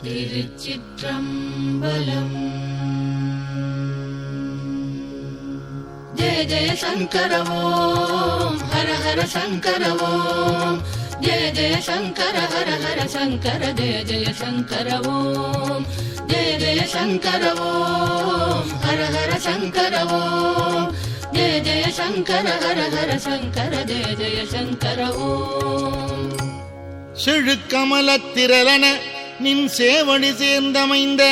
திருச்சிற்றம்பலம். ஜெய ஜெய சங்கர ஓம் ஹர ஹர சங்கர ஓம். ஜெய ஜெய சங்கர ஹர ஹர சங்கர. ஜெய ஜெய சங்கர ஓம். ஜெய ஜெய சங்கர ஓம் ஹர ஹர சங்கர ஓம். ஜெய ஜெய சங்கர ஹர ஹர சங்கர. ஜெய ஜெய சங்கர ஓம். செழுக்கமலத்திரளன நின் சேவடி சேர்ந்தமைந்த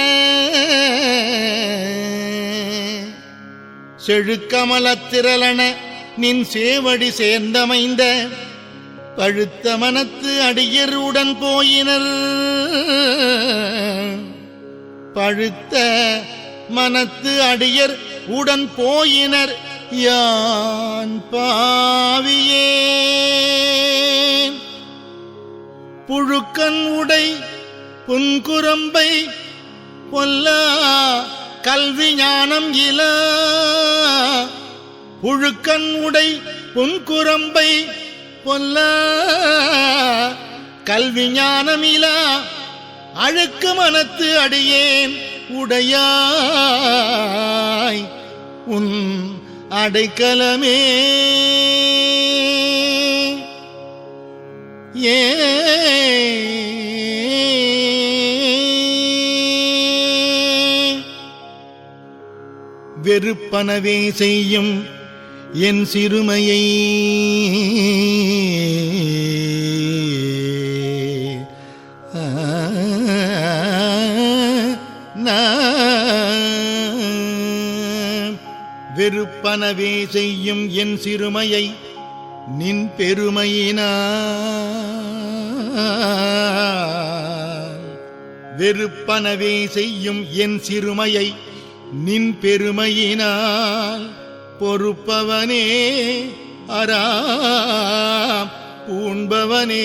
செழுக்கமலத்திரளன நின் சேவடி சேர்ந்தமைந்த பழுத்த மனத்து அடியர் உடன் போயினர். பழுத்த மனத்து அடியர் உடன் போயினர். யான் பாவியேன் புழுக்கன் உடை புன்குரம்பை பொல்லா கல்வி ஞானம் இலா. புழுக்கன் உடை புன்குரம்பை பொல்லா கல்வி ஞானம் இலா. அழுக்கு மனத்து அடியேன் உடையாய் உன் அடைக்கலமே. ஏ வெறுப்பனவே செய்யும் என் சிறுமையை வெறுப்பனவே செய்யும் என் சிறுமையை நின் பெருமையினான். வெறுப்பனவே செய்யும் என் சிறுமையை நின் பெருமையினால் பொறுப்பவனே அறாம் பூண்பவனே.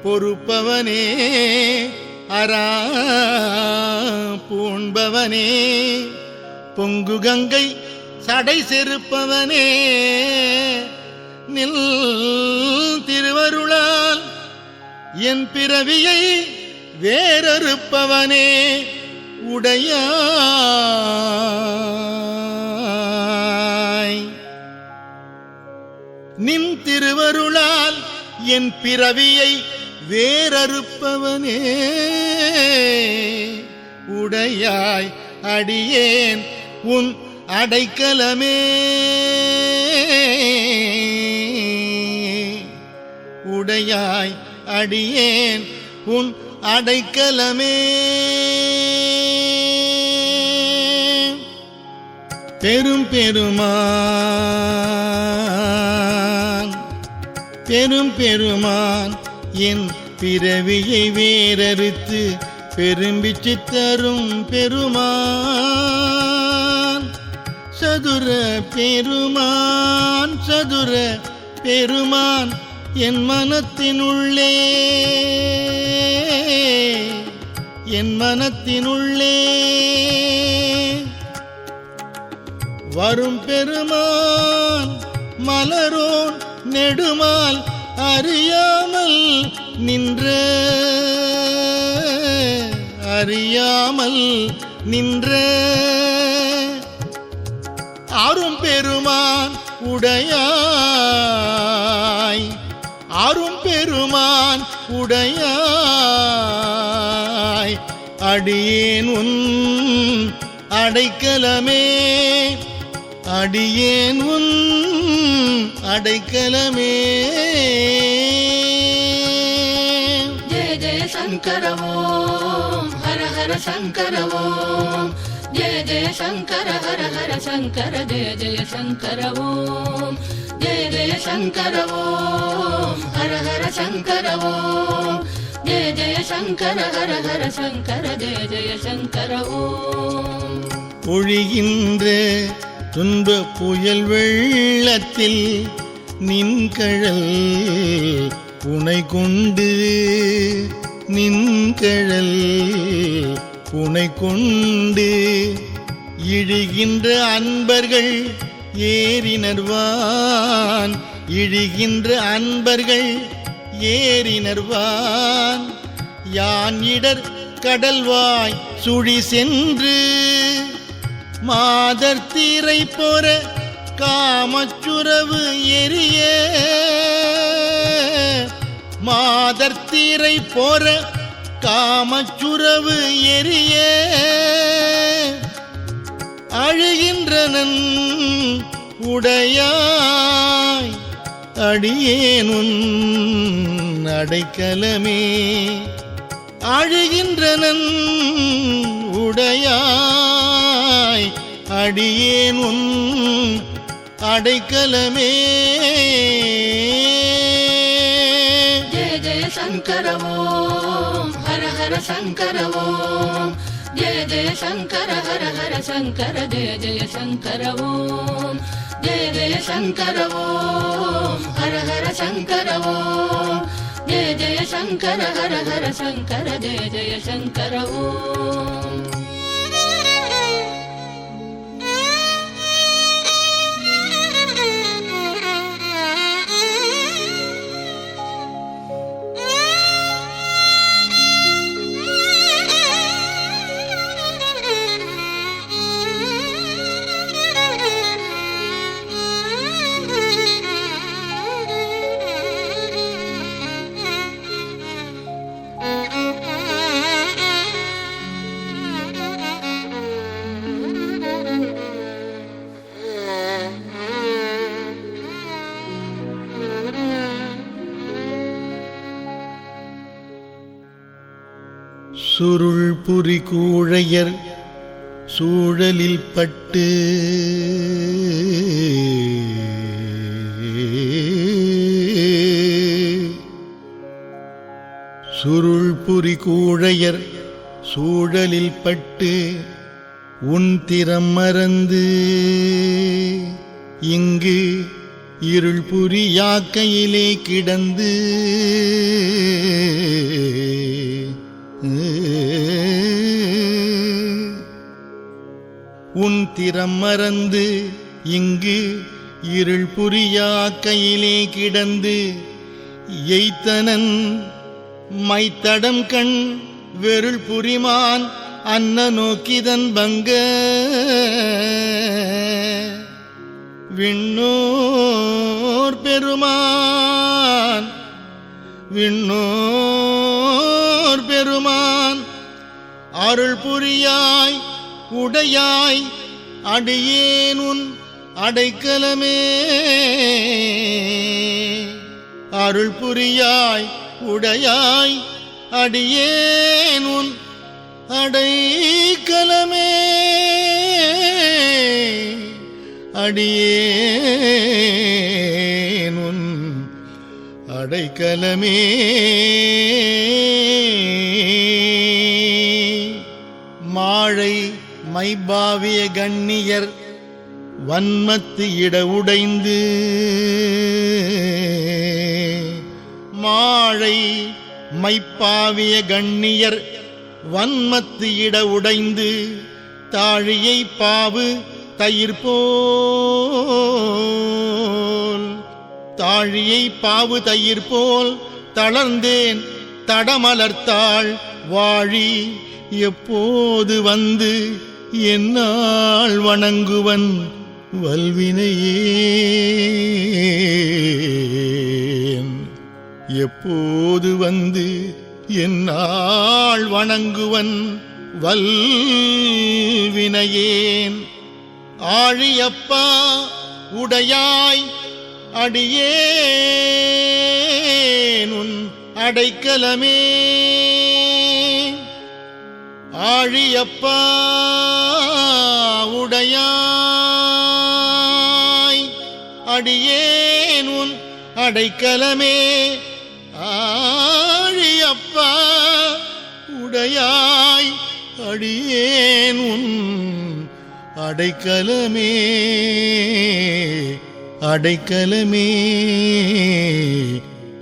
பொறுப்பவனே அறாம் பூண்பவனே. பொங்கு கங்கை சடை செருப்பவனே. நில் திருவருளால் என் பிறவியை வேறறுப்பவனே உடையாய். நின் திருவருளால் என் பிறவியை வேறறுப்பவனே உடையாய். அடியேன் உன் அடைக்கலமே. உடையாய் அடியேன் உன் அடைக்கலமே. பெரும் பெருமான் பெரும் பெருமான் என் பிறவியை வேறறுத்து பெரும்பிச்சு தரும் பெருமான். சதுர பெருமான் சதுர பெருமான் என் மனத்தினுள்ளே என் மனத்தினுள்ளே வரும் பெருமான். மலரோன் நெடுமால் அறியாமல் நின்ற அறியாமல் நின்ற ஆறும் பெருமான் உடையாய். ஆறும் பெருமான் உடையாய். அடியேன் உன் அடைக்கலமே. அடியேன் உன் அடைக்கலமே. ஜெய ஜெய சங்கர ஓம் ஹர ஹர சங்கர ஓம். ஜெய ஜெய சங்கர ஹர ஹர சங்கர. ஜெய ஜெய சங்கர ஓம். ஜெய ஜெய சங்கர ஓம் ஹர ஹர சங்கர ஓம். ஜெய ஜெய சங்கர ஹர ஹர சங்கர. ஜெய ஜெய சங்கர ஓம். பொழிகின்ற துன்ப புயல் வெள்ளத்தில் நின்கழல் புனை கொண்டு நின்கழல் புனை கொண்டு இழிகின்ற அன்பர்கள் ஏறினர்வான். இழிகின்ற அன்பர்கள் ஏறினர்வான். யான் இடர் கடல்வாய் சுழி சென்று மாதர் தீரை போற காமச்சுரவு எரிய மாதர் தீரை போற காமச்சுரவு எரிய அழுகின்றனன் உடையாய் அடியேனுன் அடைக்கலமே அழுகின்றனன் உடையாய் அடியேனுன் அடைக்கலமே. ஜெய ஜெய சங்கர ஓம் ஹர ஹர சங்கர ஓம் ஜெய ஜெய சங்கர ஹர ஹர சங்கர ஜெய ஜெய சங்கர ஓம் ஜெய ஜெய சங்கர ஓம் ஹர ஹர சங்கர ஓம் ஜெய ஜெய சங்கர ஹர ஹர சங்கர ஜெய ஜெய சங்கர ஓம். சுருள் புரி கூழையர் சூழலில் பட்டு சுருள் புரி கூழையர் சூழலில் பட்டு உன் திறம் மறந்து இங்கு இருள் புரி யாக்கையிலே கிடந்து உன் திறம் மறந்து இங்கு இருள் புரியாக்கையிலே கிடந்து எய்த்தனன் மைத்தடம் கண் வெருள் புரிமான் அன்ன நோக்கிதன் பங்க விண்ணோர் பெருமான் விண்ணோர் பெருமான் அருள் புரியாய் உடையாய் அடியேனுன் அடைக்கலமே அருள் புரியாய் உடையாய் அடியேனுன் அடைக்கலமே அடியேனுன் அடைக்கலமே. மாழை மைபாவிய கண்ணியர் வன்மத்து இட உடைந்து மாழை மைப்பாவிய கண்ணியர் வன்மத்து இட உடைந்து தாழியை பாவு தயிர் போல் தாழியை பாவு தயிர் போல் தளர்ந்தேன் தடமலர்த்தாள் வாழி எப்போது வந்து என்னால் வணங்குவன் வல்வினையேன் எப்போது வந்து என்னால் வணங்குவன் வல்வினையேன் ஆழியப்பா உடையாய் அடியேனுன் அடைக்கலமே ஆழியப்பா உடையாய் அடியேனுன் அடைக்கலமே ஆழியப்பா உடையாய் அடியேனுன் அடைக்கலமே அடைக்கலமே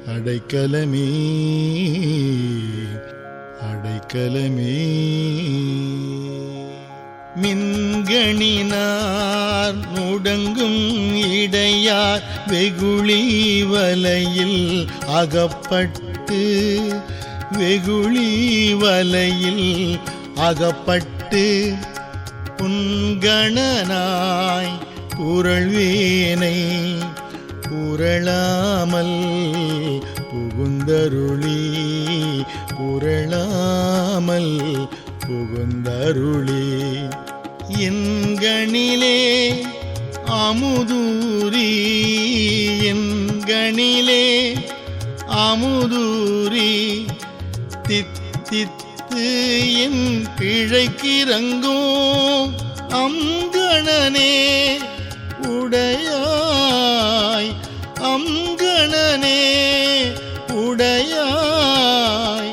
அடைக்கலமே அடைக்கலமே. மின்கணினார் முடங்கும் இடையார் வெகுளி வலையில் அகப்பட்டு வெகுளி வலையில் அகப்பட்டு புன்கணனாய் புரள்வேனை புரளாமல் புகுந்தருளி புரளாமல் புகுந்தருளி என்கணிலே அமுதூரி என்கணிலே அமுதூரி தித்தித்து என் பிழைக்கிறங்கும் அங்கணனே உடையாய் அங்கணனே உடையாய்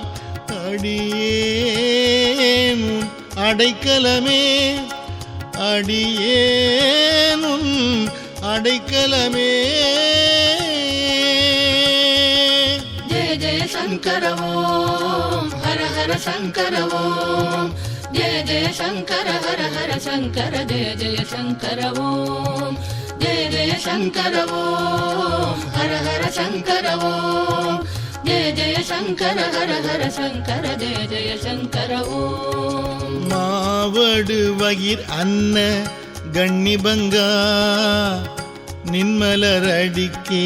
அடியேன் அடைக்கலமே அடியேன் அடைக்கலமே. ஜெய ஜெய சங்கர ஓம் ஹர ஹர சங்கர ஓம் ஜெய ஜெய சங்கர ஹர ஹர சங்கர ஜெய ஜெய சங்கர ஓம் ஜெய ஜெய சங்கர ஓம் ஹர ஹர சங்கர ஓம் ஜெய ஜெய சங்கர ஹர ஹர சங்கர ஜெய ஜெய சங்கர ஓம். மாவடு வகிர் அன்ன கண்ணிபங்கா நின்மலர் அடிக்கே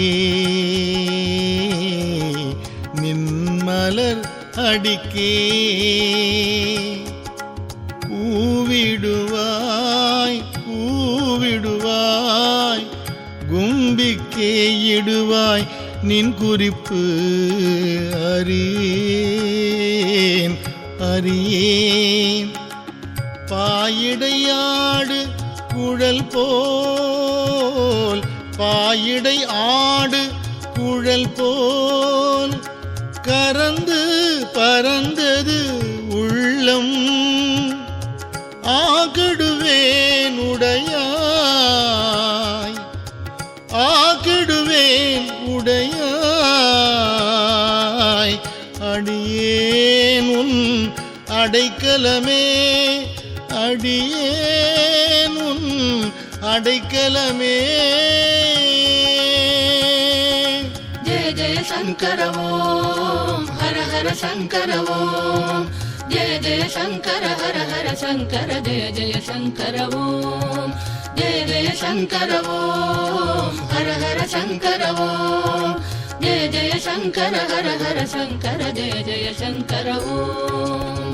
நின்மலர் அடிக்கே கூவிடுவாய் கூவிடுவாய் கும்பிக்கே இடுவாய் நின் குறிப்பு அறியேன் அறியேன் பாயிடையாடு குழல் போல் பாயிடை ஆடு குழல் போல் கரந்து பறந்தது உள்ளம் ஆகிடுவேன் உடையாய் ஆகிடுவேன் உடையாய் அடியேன் உன் அடைக்கலமே அடியேன் உன் அடைக்கலமே. ஜெய ஜெய சங்கர ஓம் ஹர ஹர சங்கர ஓம் ஜெய ஜெய சங்கர ஹர ஹர சங்கர ஜெய ஜெய சங்கர ஓம் ஜெய ஜெய சங்கர ஓம் ஹர ஹர சங்கர ஓம் ஜெய ஜெய சங்கர ஹர ஹர சங்கர ஜெய ஜெய சங்கர ஓம்.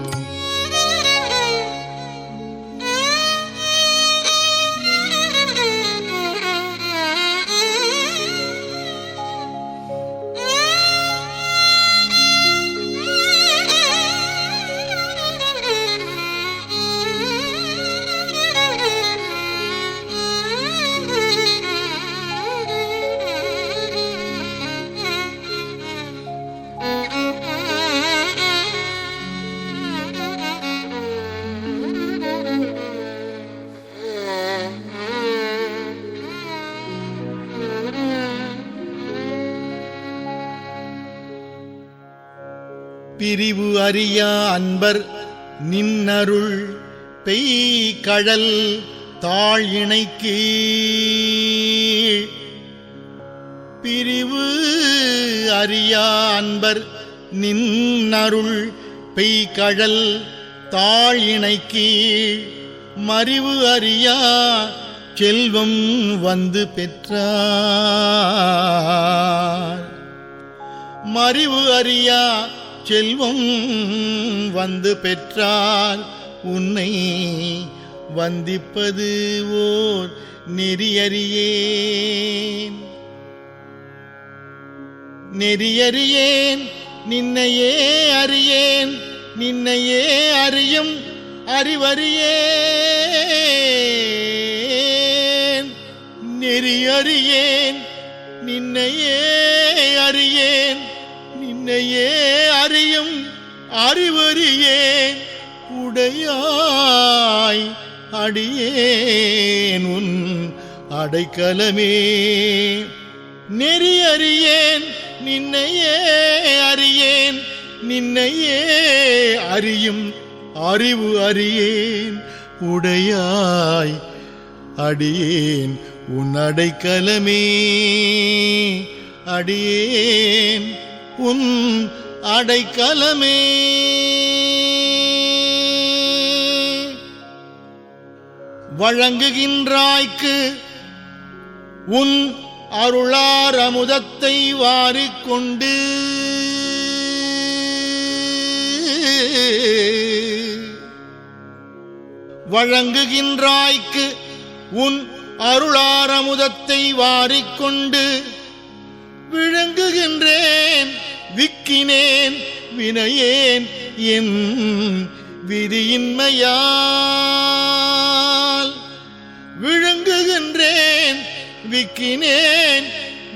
பிரிவு அறியா அன்பர் நின்னருள் பெய்கழல் தாழ் இணைக்கு பிரிவு அறியா அன்பர் நின்னருள் பெய்கழல் தாழ் இணைக்கு மறிவு அறியா செல்வம் வந்து பெற்றார் மறிவு அறியா செல்வம் வந்து பெற்றால் உன்னை வந்திப்பது ஓர் நெறியறியேன் நெறியறியேன் நின்னையே அறியேன் நின்னையே அறியும் அறிவறியேன் நெறியறியேன் நின்னையே அறியேன் நின்னையே அறியும் அறிவறியேன் உடையாய் அடியேன் உன் அடைக்கலமே நெறியறியேன் நின்னையே அறியேன் நின்னையே அறியும் அறிவு அறியேன் உடையாய் அடியேன் உன் அடைக்கலமே அடியேன் உன் அடைக்கலமே. வழங்குகின்றாய்க்கு உன் அருளார் அமுதத்தை வாரிக்கொண்டு வழங்குகின்றாய்க்கு உன் அருளார் அமுதத்தை வாரிக்கொண்டு விழுங்குகின்றேன் விக்கினேன் வினையேன் என் விதியின்மையால். விழுங்குகின்றேன் விக்கினேன்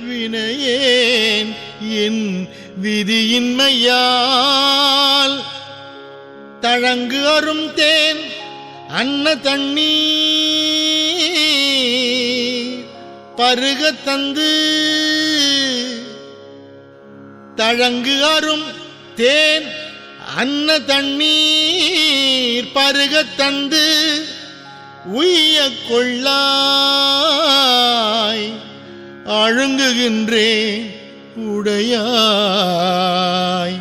வினையேன் என் விதியின்மையால். தழங்கு அரும் தேன் அன்ன தண்ணீர் பருக தந்து தழங்கு அரும் தேன் அன்ன தண்ணீர் பருக தந்து உய்ய கொள்ளாய் அழுங்குகின்றேன் உடையாய்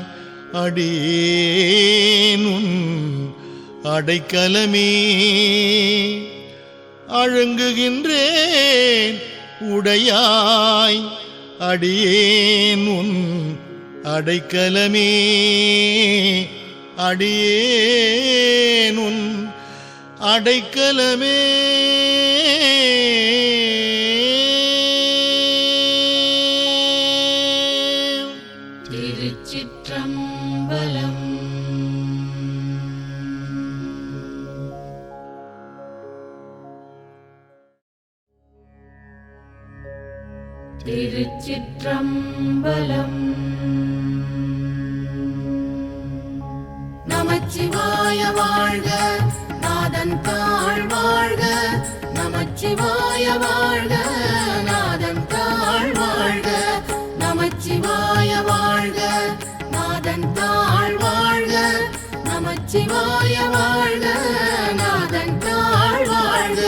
அடியேனுன் அடைக்கலமே. அழுங்குகின்றேன் உடையாய் அடியேனுன் அடைக்கலமே. அடியேனுன் அடைக்கலமே. திருச்சிற்றம்பலம். திருச்சிற்றம்பலம். நமச்சிவாய வாழ்க நாதன் தாழ் வாழ்க. நமச்சிவாய வாழ்க நாதன் தாழ் வாழ்க. நமச்சிவாய வாழ்க நாதன் தாழ் வாழ்க. நமச்சிவாய வாழ்க நாதன் தாழ் வாழ்க.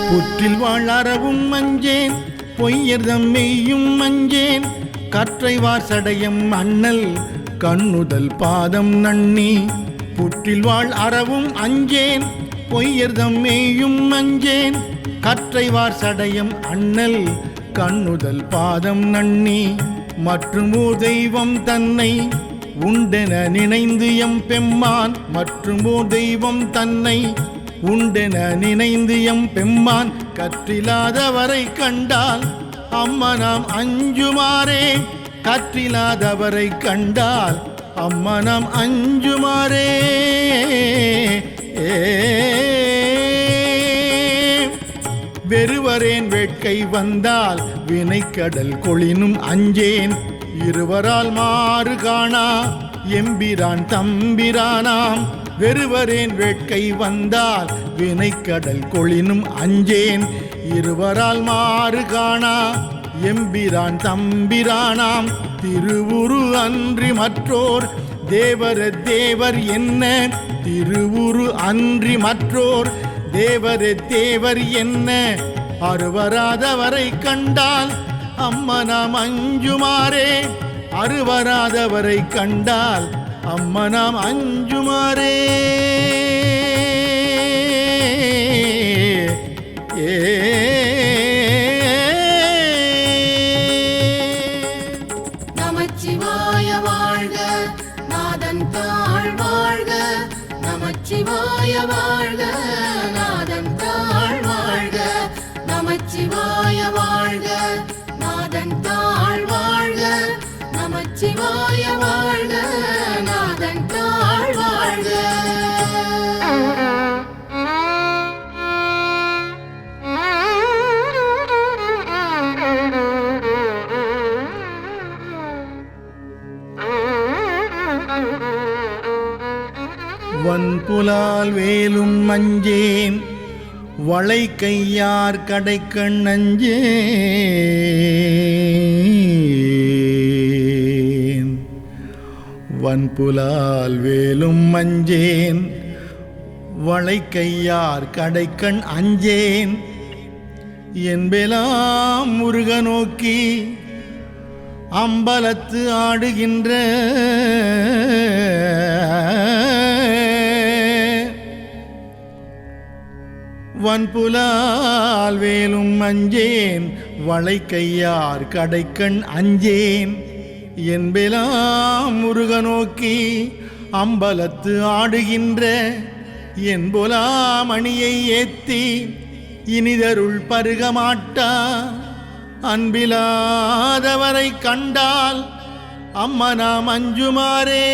புற்றில் வாழறவும் மஞ்சேன் பொய்யர்தம் மெய்யும் மஞ்சேன். கற்றை வாசடையம் அண்ணல் கண்ணுதல் பாதம் நன்னி. புற்றில் வாழ் அறவும் அஞ்சேன் பொய்யர்தம் மெய்யும் மஞ்சேன். கற்றை வாசடையம் அண்ணல் கண்ணுதல் பாதம் நன்னி. மற்றும் ஓர் தெய்வம் தன்னை உண்டென நினைந்து எம் பெம்மான். மற்றும் ஓர் தெய்வம் தன்னை உண்டென நினைந்து எம் பெம்மான். கற்றிலாதவரை கண்டால் அம்மனம் அஞ்சுமாறே. கற்றிலாதவரை கண்டால் அம்மனம் அஞ்சுமாறே. வெறுவரேன் வேட்கை வந்தால் வினைக்கடல் கொளினும் அஞ்சேன். இருவரால் மாறு காணா எம்பிரான் தம்பிரானாம். வெறுவரேன் வேட்கை வந்தால் வினைக்கடல் கொளினும் அஞ்சேன். இருவரால் மாறு காணா எம்பிரான் தம்பிரானாம். திருவுரு அன்றி மற்றோர் தேவர தேவர் என்ன. திருவுரு அன்றி மற்றோர் தேவர தேவர் என்ன. அருவராதவரை கண்டால் அம்மனாம் அஞ்சுமாறே. அருவராதவரை கண்டால் அம்மனாம் அஞ்சுமாறே. நமச்சிவாய வாழ்க நாதன் தாழ் வாழ்க. நமச்சிவாய வாழ்க நாதன் தாழ் வாழ்க. நமச்சிவாய வாழ்க நாதன் தாழ் வாழ்க. நமச்சிவாய வாழ்க நாதன் தாழ் வாழ்க. வன்புலால் வேலும் மஞ்சேன் வளை கையார் கடைக்கண் அஞ்சேன். வன்புலால் வேலும் மஞ்சேன் வளை கையார் கடைக்கண் அஞ்சேன். என்பெலாம் முருக நோக்கி அம்பலத்து ஆடுகின்ற வன்புலால் வேலும் அஞ்சேன் வளைக்கையார் கடைக்கண் அஞ்சேன் என்பெலாம் முருக நோக்கி அம்பலத்து ஆடுகின்ற என்பொலாம் அணியை ஏத்தி இனிதருள் பருகமாட்டா அன்பிலாதவரை கண்டால் அம்மனாம் அஞ்சுமாறே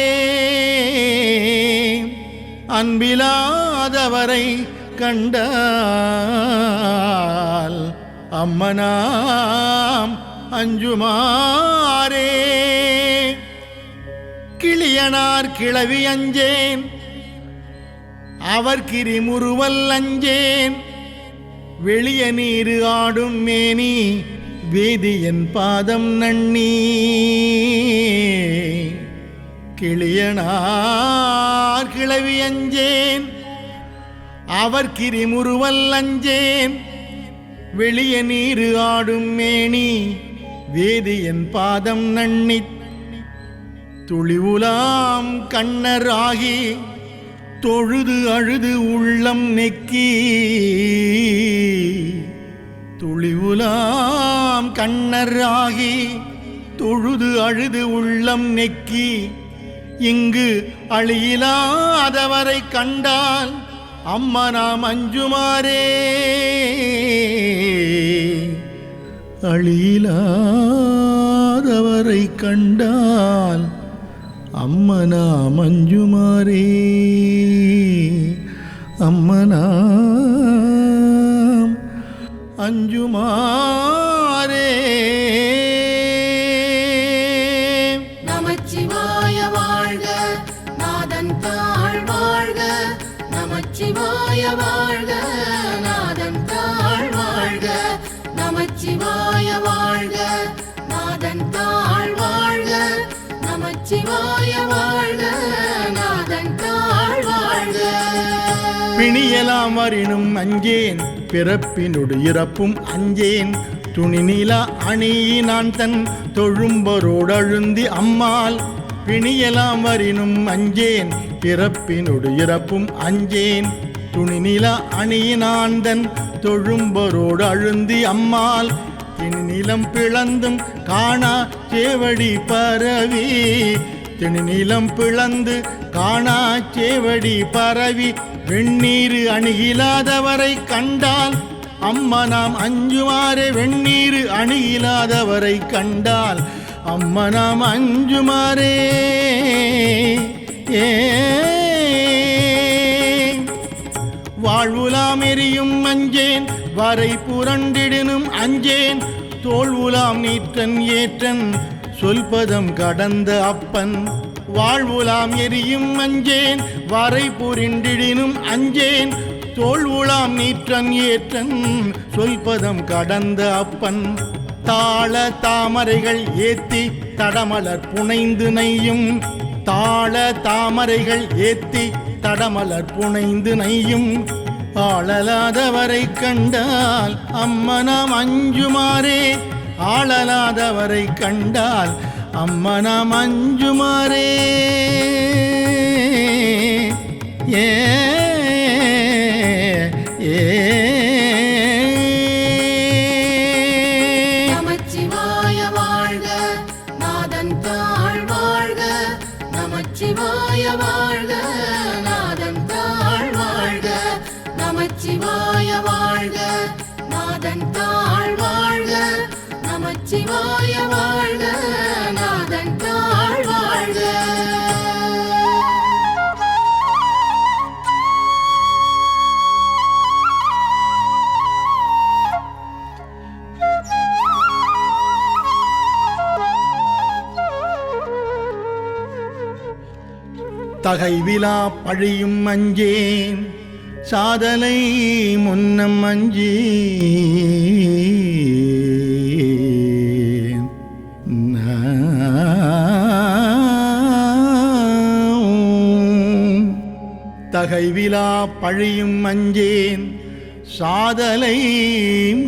அன்பிலாதவரை கண்டால் அம்மனாம் அஞ்சுமாறே கிளியனார் கிளவி அஞ்சேன் அவர் கிரிமுறுவல் அஞ்சேன் வெளிய நீரு ஆடும் மேனி வேதியன் பாதம் நன்னி கிளியனார் கிளவி அஞ்சேன் அவர் கிரிமுறுவல் அஞ்சேன் வெளிய நீரு ஆடும் மேனி வேதியன் பாதம் நன்னி துளிவுலாம் கண்ணர் ஆகி தொழுது அழுது உள்ளம் நெக்கி துளிவுலாம் கண்ணர் ஆகி தொழுது அழுது உள்ளம் நெக்கி இங்கு அழியிலாதவரை கண்டால் அம்மனாம் அஞ்சுமாறே அழியிலாதவரை கண்டால் அம்மனாம் அஞ்சுமாறே அம்மனாம் அஞ்சுமாறே. நமச்சிவாய வாழ்க நாதன் தாழ் வாழ்க நமச்சிவாய வாழ்க நாதன் தாழ் வாழ்க நமச்சிவாய வாழ்க நாதன் தாழ் வாழ்க நமச்சிவாய வாழ்க நாதன் தாழ் வாழ்க. பிணியலாம் வரினும் அஞ்சேன் பிறப்பினொடு இறப்பும் அஞ்சேன் துணிநில அணியினான் தன் தொழும்பரோடு அழுந்தி அம்மாள் பிணியலாம் வரினும் அஞ்சேன் பிறப்பினொடு இறப்பும் அஞ்சேன் துணிநில அணியினான் தன் தொழும்பரோடு அழுந்தி அம்மாள் திணிநிலம் பிளந்தும் காணா சேவடி பரவி திணிநிலம் பிளந்து காணா சேவடி பரவி வெண்ணீரு அணுகிலாதவரை கண்டால் அம்மனாம் அஞ்சுமாறே வெண்ணீரு அணுகிலாதவரை கண்டால் அம்மனாம் அஞ்சுமாறே. வாழ்வுலாம் எரியும் அஞ்சேன் வரை புரண்டிடினும் அஞ்சேன் தோல்வுலாம் நீற்றன் ஏற்றன் சொல்பதம் கடந்த அப்பன் வாழ்வுலாம் எரியும் அஞ்சேன் வரை புரிண்டிடினும் அஞ்சேன் தோல்வுலாம் நீற்றன் ஏற்றன் சொல்பதம் கடந்த அப்பன் தாள தாமரைகள் ஏத்தி தடமலர் புனைந்து நெய்யும் தாள தாமரைகள் ஏத்தி தடமலர் புனைந்து நெய்யும் ஆளலாதவரை கண்டால் அம்மனாம் அஞ்சுமாறே ஆளலாதவரை கண்டால் அம்மனாம் அஞ்சுமாறே. ஏ நமச்சிவாய வாழ்க நாதன் தாழ் வாழ்க நமச்சிவாய வாழ்க நாதன் தாழ் வாழ்க நமச்சிவாய வாழ்க நாதன் தாழ் வாழ்க நமச்சிவாய வாழ்க நாதன் தாழ் வாழ்க. தகைவிலா பழியும் அஞ்சேன் சாதலை முன்னம் அஞ்சேன் தகைவிலா பழியும் அஞ்சேன் சாதலை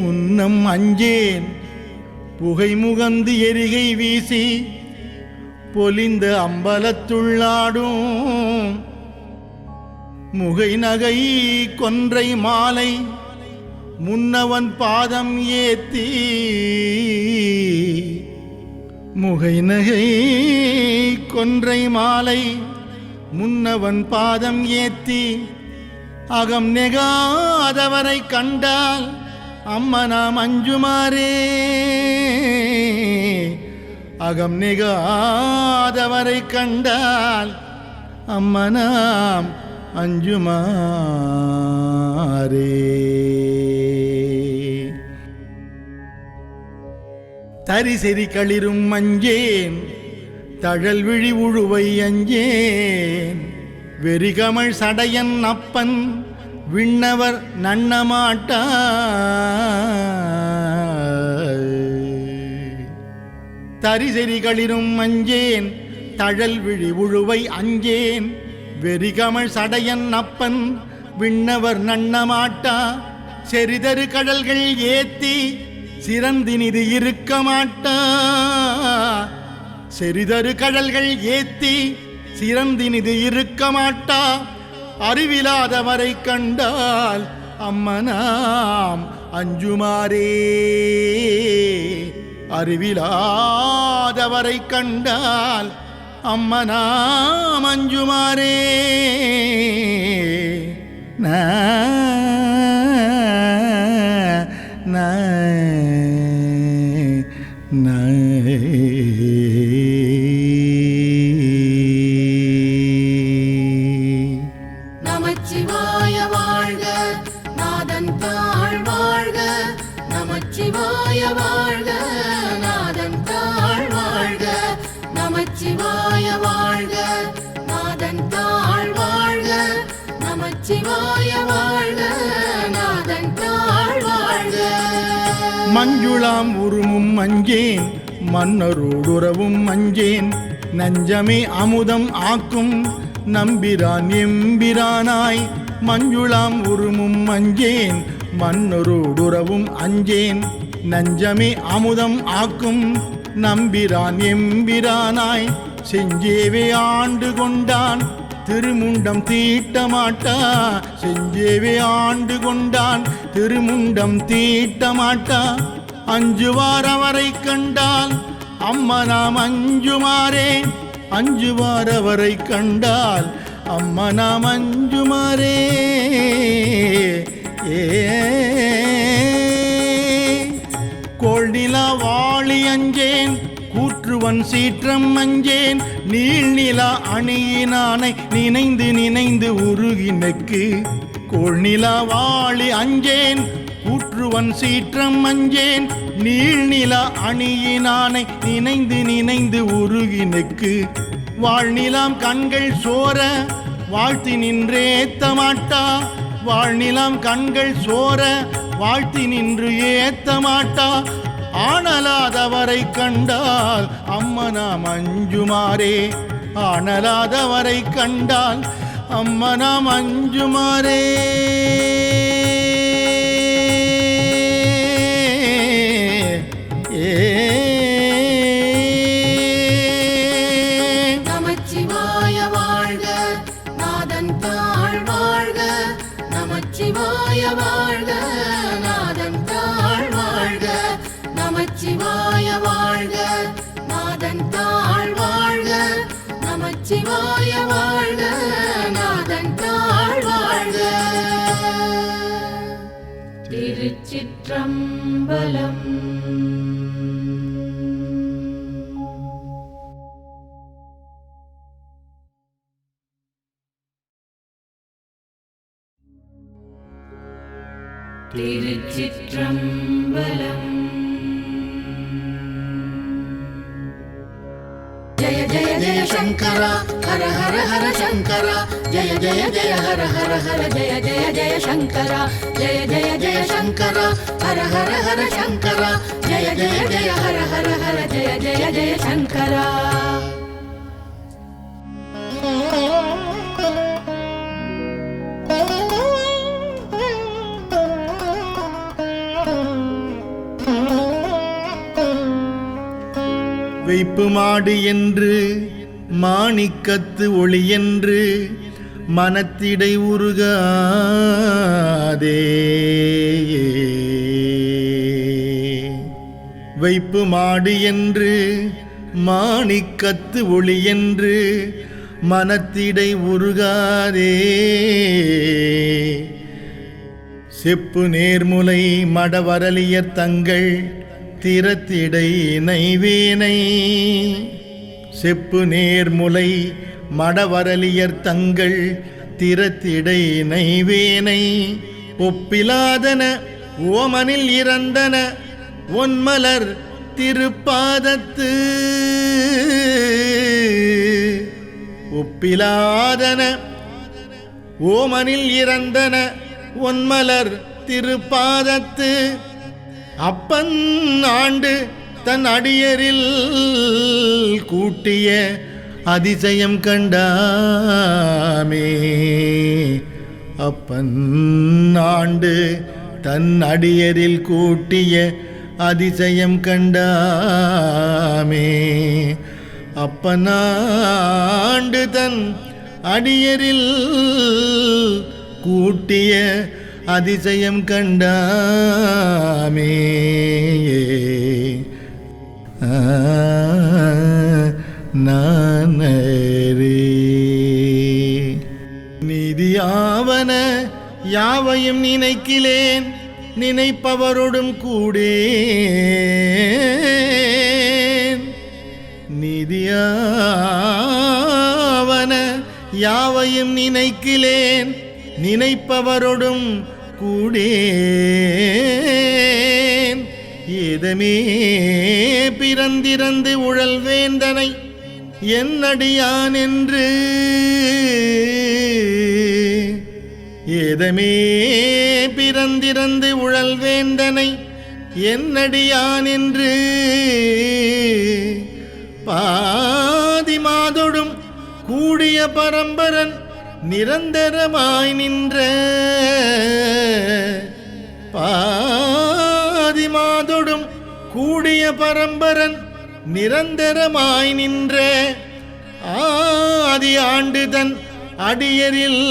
முன்னம் அஞ்சேன் புகை முகந்து எரிகை வீசி பொலிந்த அம்பலத்துள்ளாடும் முகை நகை கொன்றை மாலை முன்னவன் பாதம் ஏத்தி முகை நகை கொன்றை மாலை முன்னவன் பாதம் ஏத்தி அகம் நெகாதவரை கண்டால் அம்மனாம் அஞ்சுமாறே அகம் நெகாதவரை கண்டால் அம்மனாம் அஞ்சுமாறே தரிசெறி களிரும் அஞ்சேன் தழல் விழி உழுவை அஞ்சேன் வெறிகமள் சடையன் அப்பன் விண்ணவர் நன்னமாட்டா தரிசெறி களிரும் அஞ்சேன் தழல் விழி உழுவை அஞ்சேன் வெறிகமள் சடையன் அப்பன் விண்ணவர் நன்னமாட்டா செறிதரு கடல்கள் ஏத்தி சிறந்தினிது இருக்க மாட்டா செறிதரு கடல்கள் ஏத்தி சிறந்தினிது இருக்க மாட்டா அறிவிலாதவரை கண்டால் அம்மனாம் அஞ்சுமாறே அறிவிலாதவரை கண்டால் அம்மனாம் அஞ்சுமாறே நா நா நா நமச்சிவாய வாழ்க நாதன் தாழ் வாழ்க நமச்சிவாய வாழ்க நாதன் தாழ் வாழ்க நமச்சிவாய வாழ்க நாதன் தாழ் வாழ்க நமச்சிவாய வாழ்க நாதன் தாழ் வாழ்க மஞ்சுளாம் உருமும் அஞ்சேன் மன்னரோடுறவும் அஞ்சேன் நஞ்சமே அமுதம் ஆக்கும் நம்பிரான் எம்பிரானாய் மஞ்சுளாம் உருமும் அஞ்சேன் மன்னரோடுறவும் அஞ்சேன் நஞ்சமே அமுதம் ஆக்கும் நம்பிரான் எம்பிரானாய் செஞ்சேவே ஆண்டு கொண்டான் திருமுண்டம் தீட்டமாட்டா செஞ்சேவே ஆண்டு கொண்டான் திருமுண்டம் தீட்டமாட்டா அஞ்சுவார் அவரை கண்டால் அம்மனாம் அஞ்சுமாறே அஞ்சுவார் அவரை கண்டால் அம்மனாம் அஞ்சுமாறே கோள்நிலா வாழி அஞ்சேன் கூற்றுவன் சீற்றம் அஞ்சேன் நீள்நிலா அணியினானை நினைந்து நினைந்து உருகினக்கு கோள்நிலா வாழி அஞ்சேன் கூற்றுவன் சீற்றம் அஞ்சேன் நீள்நிலா அணியினானை நினைந்து நினைந்து உருகினுக்கு வாழ்நிலாம் கண்கள் சோர வாழ்த்தி நின்றேத்த மாட்டா வாழ்நிலாம் கண்கள் சோர வாழ்த்தி நின்று ஏத்த மாட்டா ஆனலாதவரை கண்டால் அம்மனாம் அஞ்சுமாறே ஆனலாதவரை கண்டால் அம்மனாம் அஞ்சுமாறே நமச்சிவாய வாழ்க நாதன் தாழ் வாழ்க நமச்சிவாய வாழ்க நாதன் தாழ் வாழ்க நமச்சிவாய வாழ்க நாதன் தாழ் வாழ்க நமச்சிவாய வாழ்க நாதன் தாழ் வாழ்க திருச்சிற்றம்பலம். திருச்சிற்றம்பலம். ஜய ஜய ஜய சங்கரா ஹர ஹர ஹர சங்கரா ஜய ஜய ஜய ஹர ஹர ஹர ஜய ஜய ஜய சங்கரா ஜய ஜய ஜய சங்கரா ஹர ஹர ஹர சங்கரா ஜய ஜய ஜய ஹர ஹர ஹர ஜய ஜய ஜய சங்கரா. வெப்பு மாடு என்று மாணிக்கத்து ஒளி என்று மனத்திடை உருகாதே. வைப்பு மாடு என்று மாணிக்கத்து ஒளி என்று மனத்திடை உருகாதே. செப்பு நேர்முலை மடவரலியர் தங்கள் திறத்திடை நைவேனை. செப்பு நேர்முலை மடவரலியர் தங்கள் திறத்திடை நைவேனை. ஒப்பிலாதன ஓமனில் இறந்தன ஒன்மலர் திருப்பாதத்து. ஒப்பிலாதன ஓமனில் இறந்தன ஒன்மலர் திருப்பாதத்து. அப்பன் ஆண்டு தன் அடியரில் கூட்டிய அதிசயம் கண்டாமே. அப்பன் ஆண்டு தன் அடியரில் கூட்டிய அதிசயம் கண்டாமே. அப்பனாண்டு தன் அடியரில் கூட்டிய அதிசயம் கண்டாமே. நானரே நீதியாவன யாவையும் நினைக்கிலேன் நினைப்பவரோடும் கூடேன். நீதியாவன யாவையும் நினைக்கிலேன் நினைப்பவரோடும் கூடேன். ஏதமே பிறந்திறந்து உழல் வேந்தனை என்னடியான் என்று. ஏதமே பிறந்திறந்து உழல் வேந்தனை என்னடியான் என்று. பாதி மாதொடும் கூடிய பரம்பரன் நிரந்தரமாய் நின்ற. பாதி மாதொடும் கூடிய பரம்பரன் நிரந்தரமாய் நின்ற. ஆதி ஆண்டு தன் அடியரில்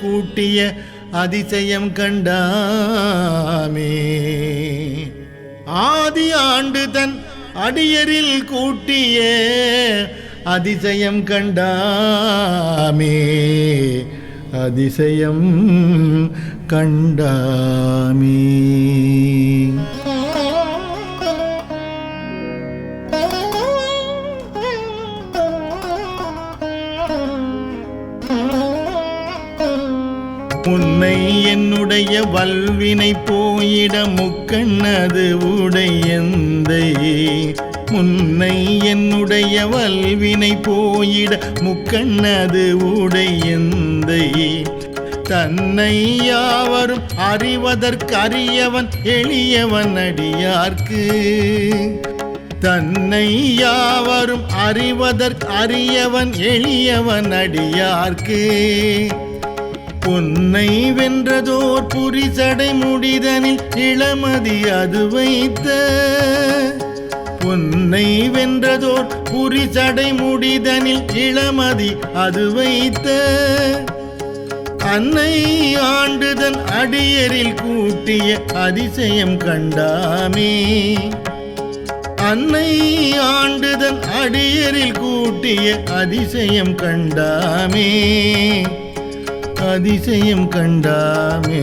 கூட்டிய அதிசயம் கண்டாமே. ஆதி ஆண்டு தன் அடியரில் கூட்டிய அதிசயம் கண்டாமே. அதிசயம் கண்டாமே. முன்னை என்னுடைய வல்வினை போயிட முக்கண்ணது உடையந்தை. முன்னை என்னுடைய வல்வினை போயிட முக்கண்ணது உடையந்தை. தன்னை யாவரும் அறிவதற்கரியவன் எளியவன் அடியார்க்கு. தன்னை யாவரும் அறிவதற்கரியவன் எளியவன் அடியார்க்கு. பொன்னை வென்றதோர் புரிசடை முடிதனில் இளமதி அது வைத்த. பொன்னை வென்றதோர் புரிசடை முடிதனில் இளமதி அது வைத்த. அன்னை ஆண்டுதன் அடியரில் கூட்டிய அதிசயம் கண்டாமே. அன்னை ஆண்டுதன் அடியரில் கூட்டிய அதிசயம் கண்டாமே. அதிசயம் கண்டாமே.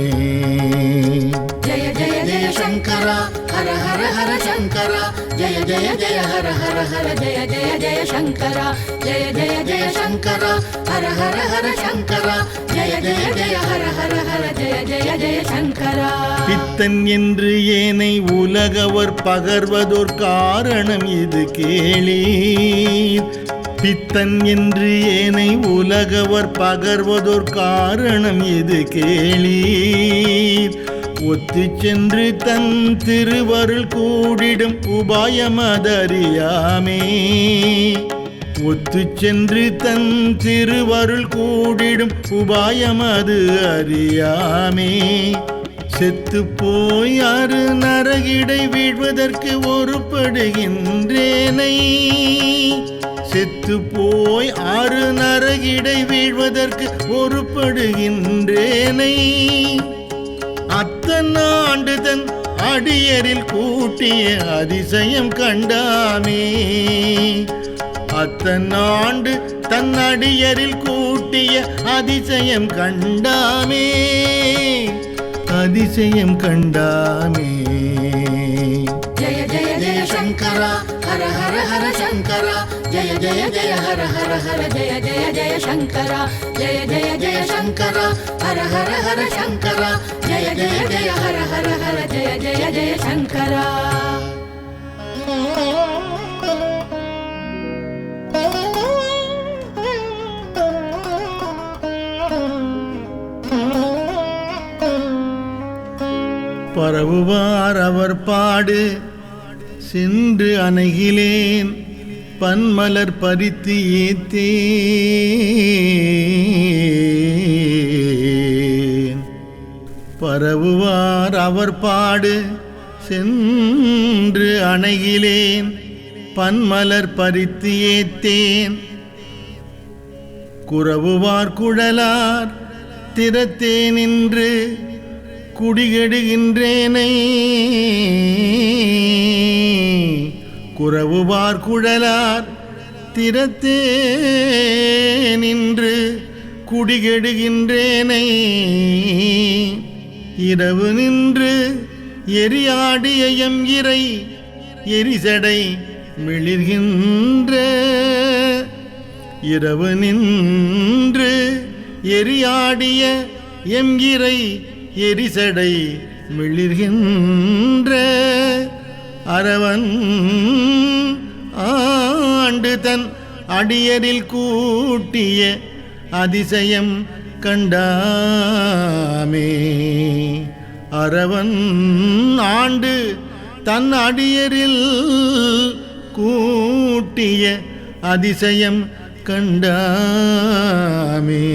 ஜய ஜய ஜய சங்கர ஹர ஹர ஹர சங்கர. ஜய ஜய ஜய ஹர ஹர ஹர ஜய ஜய ஜய சங்கர. ஜய ஜய ஜய சங்கர ஹர ஹர ஹர சங்கர. ஜய ஜய ஜய ஹர ஹர ஹர ஜய ஜய ஜய சங்கர. பித்தன் என்று ஏனை உலகவர் பகர்வதோர் காரணம் இது கேளீர். பித்தன் என்று ஏனை உலகவர் பகர்வதோர் காரணம் இது கேளீர். ஒத்து சென்று தன் திருவருள் கூடிடும் உபாயமதறியாமே. ஒத்து சென்று தன் திருவருள் கூடிடும் உபாயமது அறியாமே. செத்து போய் ஆறு நரகிடை வீழ்வதற்கு ஒருப்படுகின்றேனை. செத்து போய் ஆறு நரகிடை வீழ்வதற்கு ஒருப்படுகின்றேனை. அத்தனை ஆண்டு தன் அடியரில் கூட்டிய அதிசயம் கண்டாமே. அத்தனை ஆண்டு தன் அடியரில் கூட்டிய அதிசயம் கண்டாமே. அதிசயம் கண்டாமே. ஜய ஜய ஜய சங்கரா ஹர ஹர ஹர சங்கரா. ஜய ஜய ஜய ஹர ஹர ஹர ஜய ஜய ஜய சங்கரா. ஜய ஜய ஜய சங்கரா ஹர ஹர ஹர சங்கரா. ஜய ஜய ஜய ஹர ஹர ஹர ஜய ஜய ஜய சங்கரா. பரவுவார் அவர் பாடு சென்று அணைகிலேன் பன்மலர் பறித்து ஏத்தேன். பரவுவார் அவர் பாடு சென்று அணைகிலேன் பன்மலர் பறித்து ஏத்தேன். குரவுவார் குழலார் திறத்தே நின்று குடிகெடுகின்றேனை. குரவுவார் குழலார் திறத்தே நின்று குடிகெடுகின்றேனை. இரவு நின்று எரியாடிய எம் இறை எரிசடை மிளிர்கின்ற. இரவு நின்று எரியாடிய எம் இறை எரிசடை மிளிர்கின்ற. அரவன் ஆண்டு தன் அடியரில் கூட்டிய அதிசயம் கண்டாமே. அரவன் ஆண்டு தன் அடியரில் கூட்டிய அதிசயம் கண்டாமே.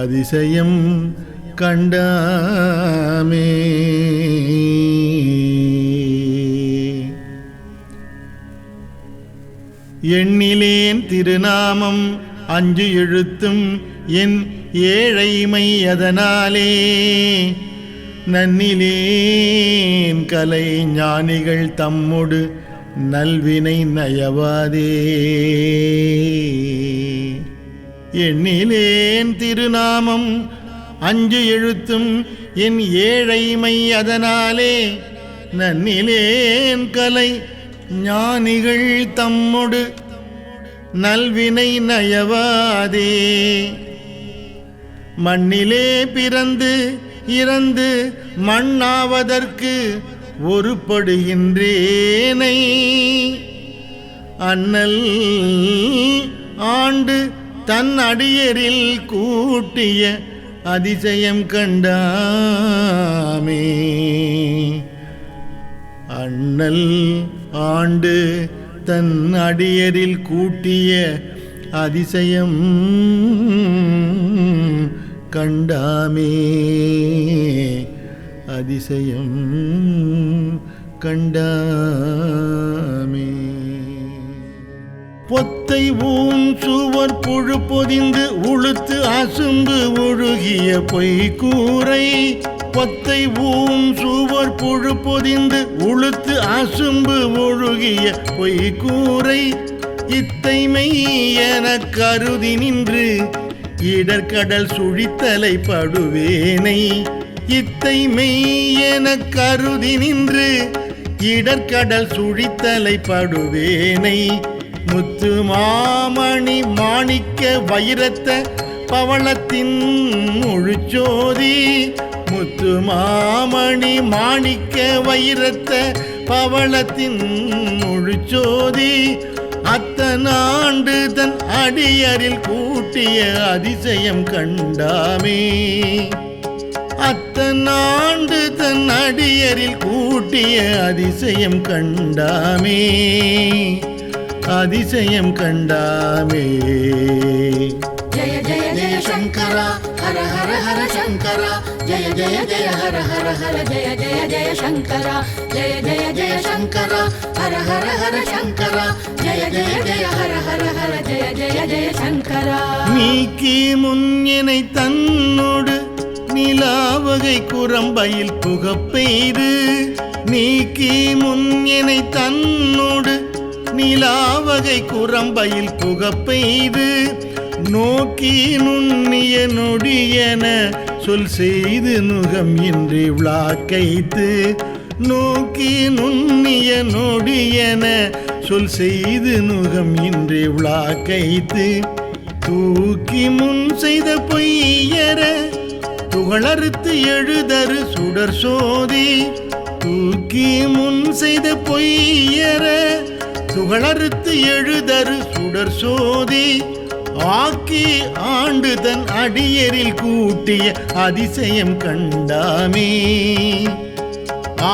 அதிசயம் கண்டாமே. எண்ணிலேன் திருநாமம் 5 எழுத்தும் என் ஏழைமை அதனாலே. நன்னிலேன் கலை ஞானிகள் தம்மொடு நல்வினை நயவாதே. எண்ணிலேன் திருநாமம் 5 எழுத்தும் என் ஏழைமை அதனாலே. நன்னிலேன் கலை ஞானிகள் தம்மொடு நல்வினை நயவாதே. மண்ணிலே பிறந்து இறந்து மண்ணாவதற்கு ஒருப்படுகின்றேனை. அண்ணல் ஆண்டு தன் அடியரில் கூட்டிய அதிசயம் கண்டாமே. அண்ணல் ஆண்டு தன் அடியரில் கூட்டிய அதிசயம் கண்டாமே. அதிசயம் கண்டாமே. பொத்தை சுவர் புழு பொதிந்து உளுத்து அசும்பு ஒழுகிய பொய்க்கூரை. பொத்தை சுவர் புழு பொதிந்து உளுத்து அசும்பு ஒழுகிய பொய்க்கூரை. இத்தைமை என கருதி நின்று இடர்கடல் சுழித்தலை படுவேனை. இத்தைமை என கருதி நின்று இடர்கடல் சுழித்தலை படுவேனை. முத்து மாமணி மாணிக்க வைரத்த பவளத்தின் முழுச்சோதி. முத்து மாமணி மாணிக்க வைரத்த பவளத்தின் முழுச்சோதி. அத்தனாண்டு தன் அடியரில் கூட்டிய அதிசயம் கண்டாமே. அத்தனாண்டு தன் அடியரில் கூட்டிய அதிசயம் கண்டாமே. அதிசயம் கண்டாமே. ஜய ஜய ஜய சங்கரா ஹர ஹர ஹர சங்கரா. ஜய ஜய ஜய ஹர ஹர ஹர ஜய ஜய ஜய சங்கரா ஜய ஜய ஜய சங்கரா ஹர ஹர ஹர சங்கரா ஜய ஜய ஜய ஹர ஹர ஹர ஜய ஜய ஜய சங்கரா நீக்கி முன்யனை தன்னோடு நிலாவகை குரம்பையில் புகப்பெய்து நீக்கி முன்யனை தன்னோடு நிலாவகை குரம்பையில் புகப்பெய்து நோக்கி நுண்ணிய நொடியன சொல் செய்து நுகம் இன்றி விளாக்கைத்து நோக்கி நுண்ணிய நொடியன சொல் செய்து நுகம் இன்றி விளாக்கைத்து தூக்கி முன் செய்த பொய்யர துகளறுத்து எழுதரு சுடர் சோதி தூக்கி முன் செய்த பொய்யர துகளறுத்து எழுதரு சுடர் சோதி ஆக்கி ஆண்டு தன் அடியரில் கூட்டிய அதிசயம் கண்டாமே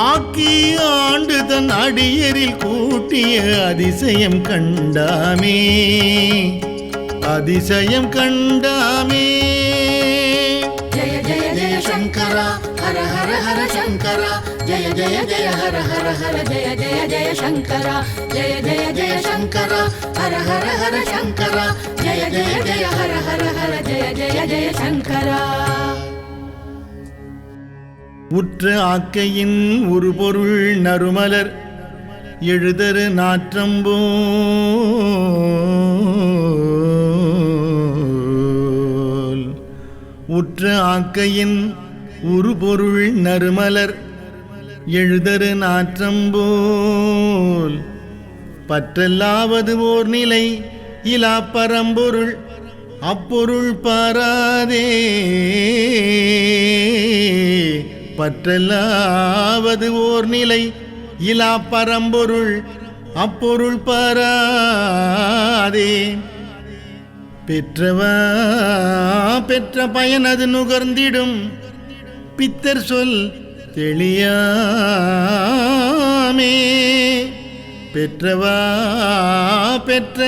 ஆக்கி ஆண்டு தன் அடியரில் கூட்டிய அதிசயம் கண்டாமே அதிசயம் கண்டாமே ஜய ஜய ஜய சங்கரா ஹர ஹர ஹர சங்கரா ஜய ஜய ஜய ஹர ஹர ஹர ஜய ஜய ஜய சங்கரா ஜய ஜய ஜய சங்கரா ஹர ஹர ஹர சங்கரா ஜய ஜய ஜய ஹர ஹர ஹர ஜய ஜய ஜய சங்கரா உற்ற ஆக்கையின் ஒரு பொருள் நறுமலர் எழுதரு நாற்றம்போல் உற்ற ஆக்கையின் ஒரு பொருள் நறுமலர் எழுதரு நாற்றம்போல் பற்றல்லாவது ஓர் நிலை இலா பரம்பொருள் அப்பொருள் பாராதே பற்றல்லாவது ஓர் நிலை இலா பரம்பொருள் அப்பொருள் பாராதே பெற்றவா பெற்ற பயனது நுகர்ந்திடும் பித்தர் சொல் தெளியாமே பெற்றவா பெற்ற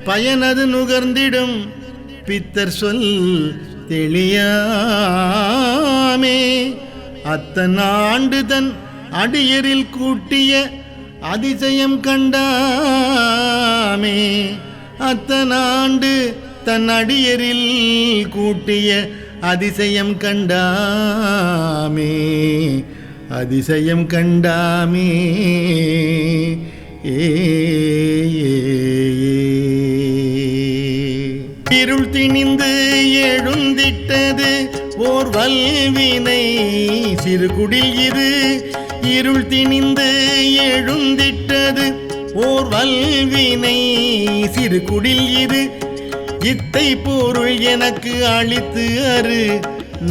பயனது நுகர்ந்திடும் பித்தர் சொல் தெளியாமே அத்தன் ஆண்டு தன் அடியரில் கூட்டிய அதிசயம் கண்டாமே அத்தனாண்டு தன் அடியரில் கூட்டிய அதிசயம் கண்டாமே அதிசயம் கண்டாமே இருள் திணிந்து எழுந்திட்டது ஓர் வல்வினை சிறுகுடில் இது இருள் திணிந்து எழுந்திட்டது ஓர் வல்வினை சிறுகுடில் இது இத்தை பொருள் எனக்கு அளித்து அரு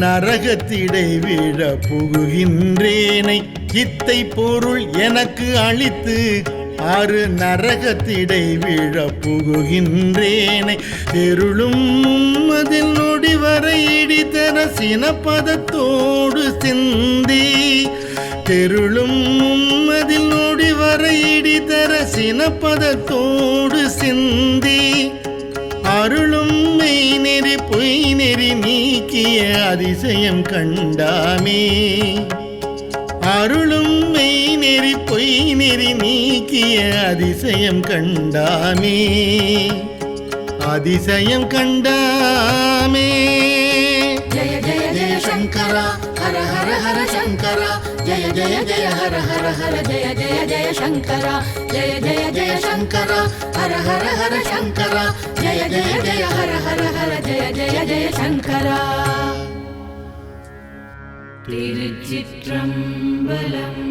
நரகத்திடை விழ புகுகின்றேனை இத்தை பொருள் எனக்கு அளித்து ஆறு நரகத்திடை விழ புகுகின்றேனை தெருளும் அதில் நொடி வரை இடித்தர சினப்பதத்தோடு சிந்தி தெருளும் அதில் நொடி வரை இடித்தர சினப்பதத்தோடு சிந்தி அருளும் மெய் நெறி பொய் நெறி நீக்கிய அதிசயம் கண்டாமே அருளும் மெய் நெறி பொய் நெறி நீக்கிய அதிசயம் கண்டாமே அதிசயம் கண்டாமே ஜய ஜய ஜய சங்கரா ஹர ஹர ஹர சங்கரா ஜய ஜய ஜய ஹர ஹர ஹர ஜய ஜய ஜய சங்கரா ஜய ஜய ஜய சங்கரா ஹர ஹர ஹர சங்கரா ஜய ஜய ஜய ஹர ஹர ஹர ஜய ஜய ஜய சங்கரா திருச்சிற்றம்பலம்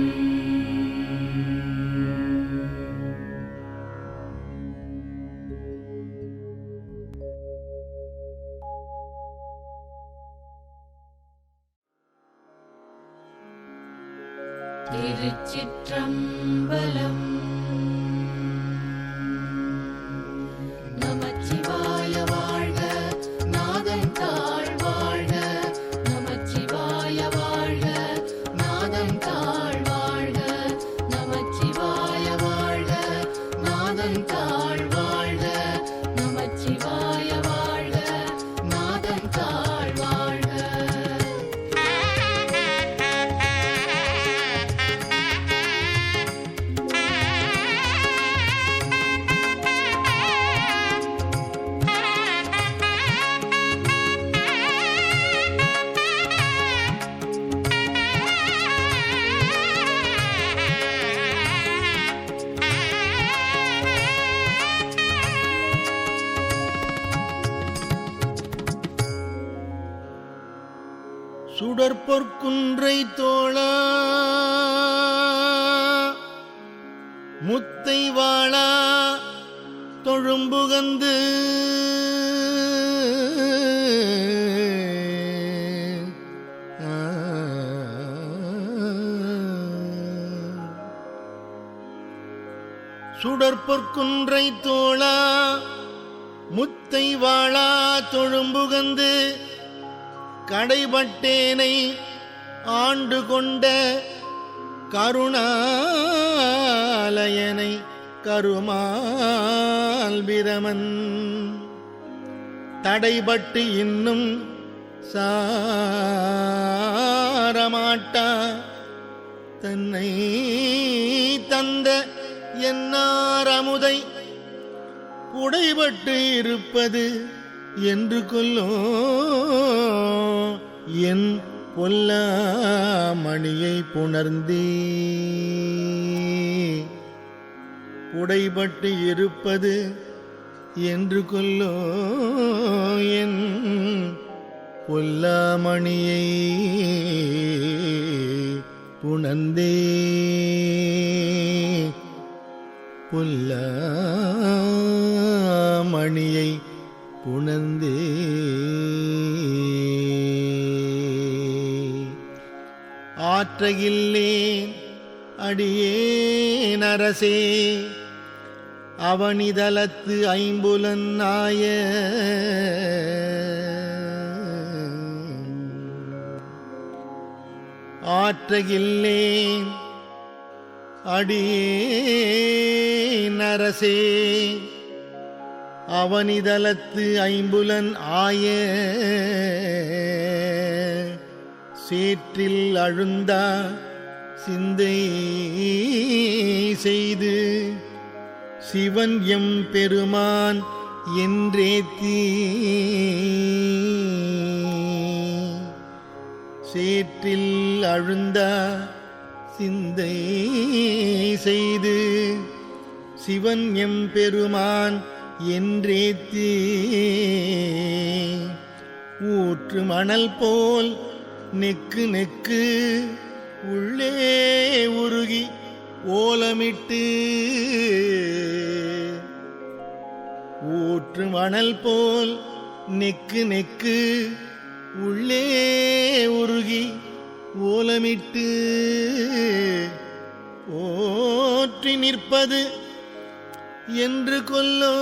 திருச்சிற்றம்பலம் நமச்சிவாய வாழ்க நாதன் தாழ் வாழ்க நமச்சிவாய வாழ்க நாதன் தாழ் வாழ்க நமச்சிவாய வாழ்க நாதன் தாழ் வாழ்க நமச்சிவாய வாழ்க நாதன் தாழ் வாழ்க சுடற்பொற்குன்றை தோளா முத்தை வாழா தொழும்புகந்து சுடற்பொற்குன்றை தோளா முத்தை வாழா தொழும்புகந்து கடைபட்டேனை ஆண்டு கொண்ட கருணாலயனை கருமால் பிரமன் தடைபட்டு இன்னும் சாரமாட்டா தன்னை தந்த என்னார் அமுதை உடைபட்டு இருப்பது என்று கொல்லோ என் பொல்லாமணியை புணர்ந்தே உடைபட்டு இருப்பது என்று கொல்லோ என் பொல்லாமணியை புணர்ந்தே பொல்லாமணியை புணர்ந்தே ஆற்றகில்லேன் அடியேன் அரசே அவனிதலத்து ஐம்புலன் ஆய ஆற்றகில்லேன் அடியேன் அரசே அவனிதலத்து ஐம்புலன் ஆய சேற்றில் அழுந்தா சிந்தை செய்து சிவன் எம் பெருமான் என்றேத்தி சேற்றில் அழுந்தா சிந்தை செய்து சிவன் எம் பெருமான் என்றேத்தி ஊற்று மணல் போல் நெக்கு நெக்கு உள்ளே உருகி ஓலமிட்டு ஊற்று மணல் போல் நெக்கு நெக்கு உள்ளே உருகி ஓலமிட்டு போற்றி நிற்பது என்று கொல்லோ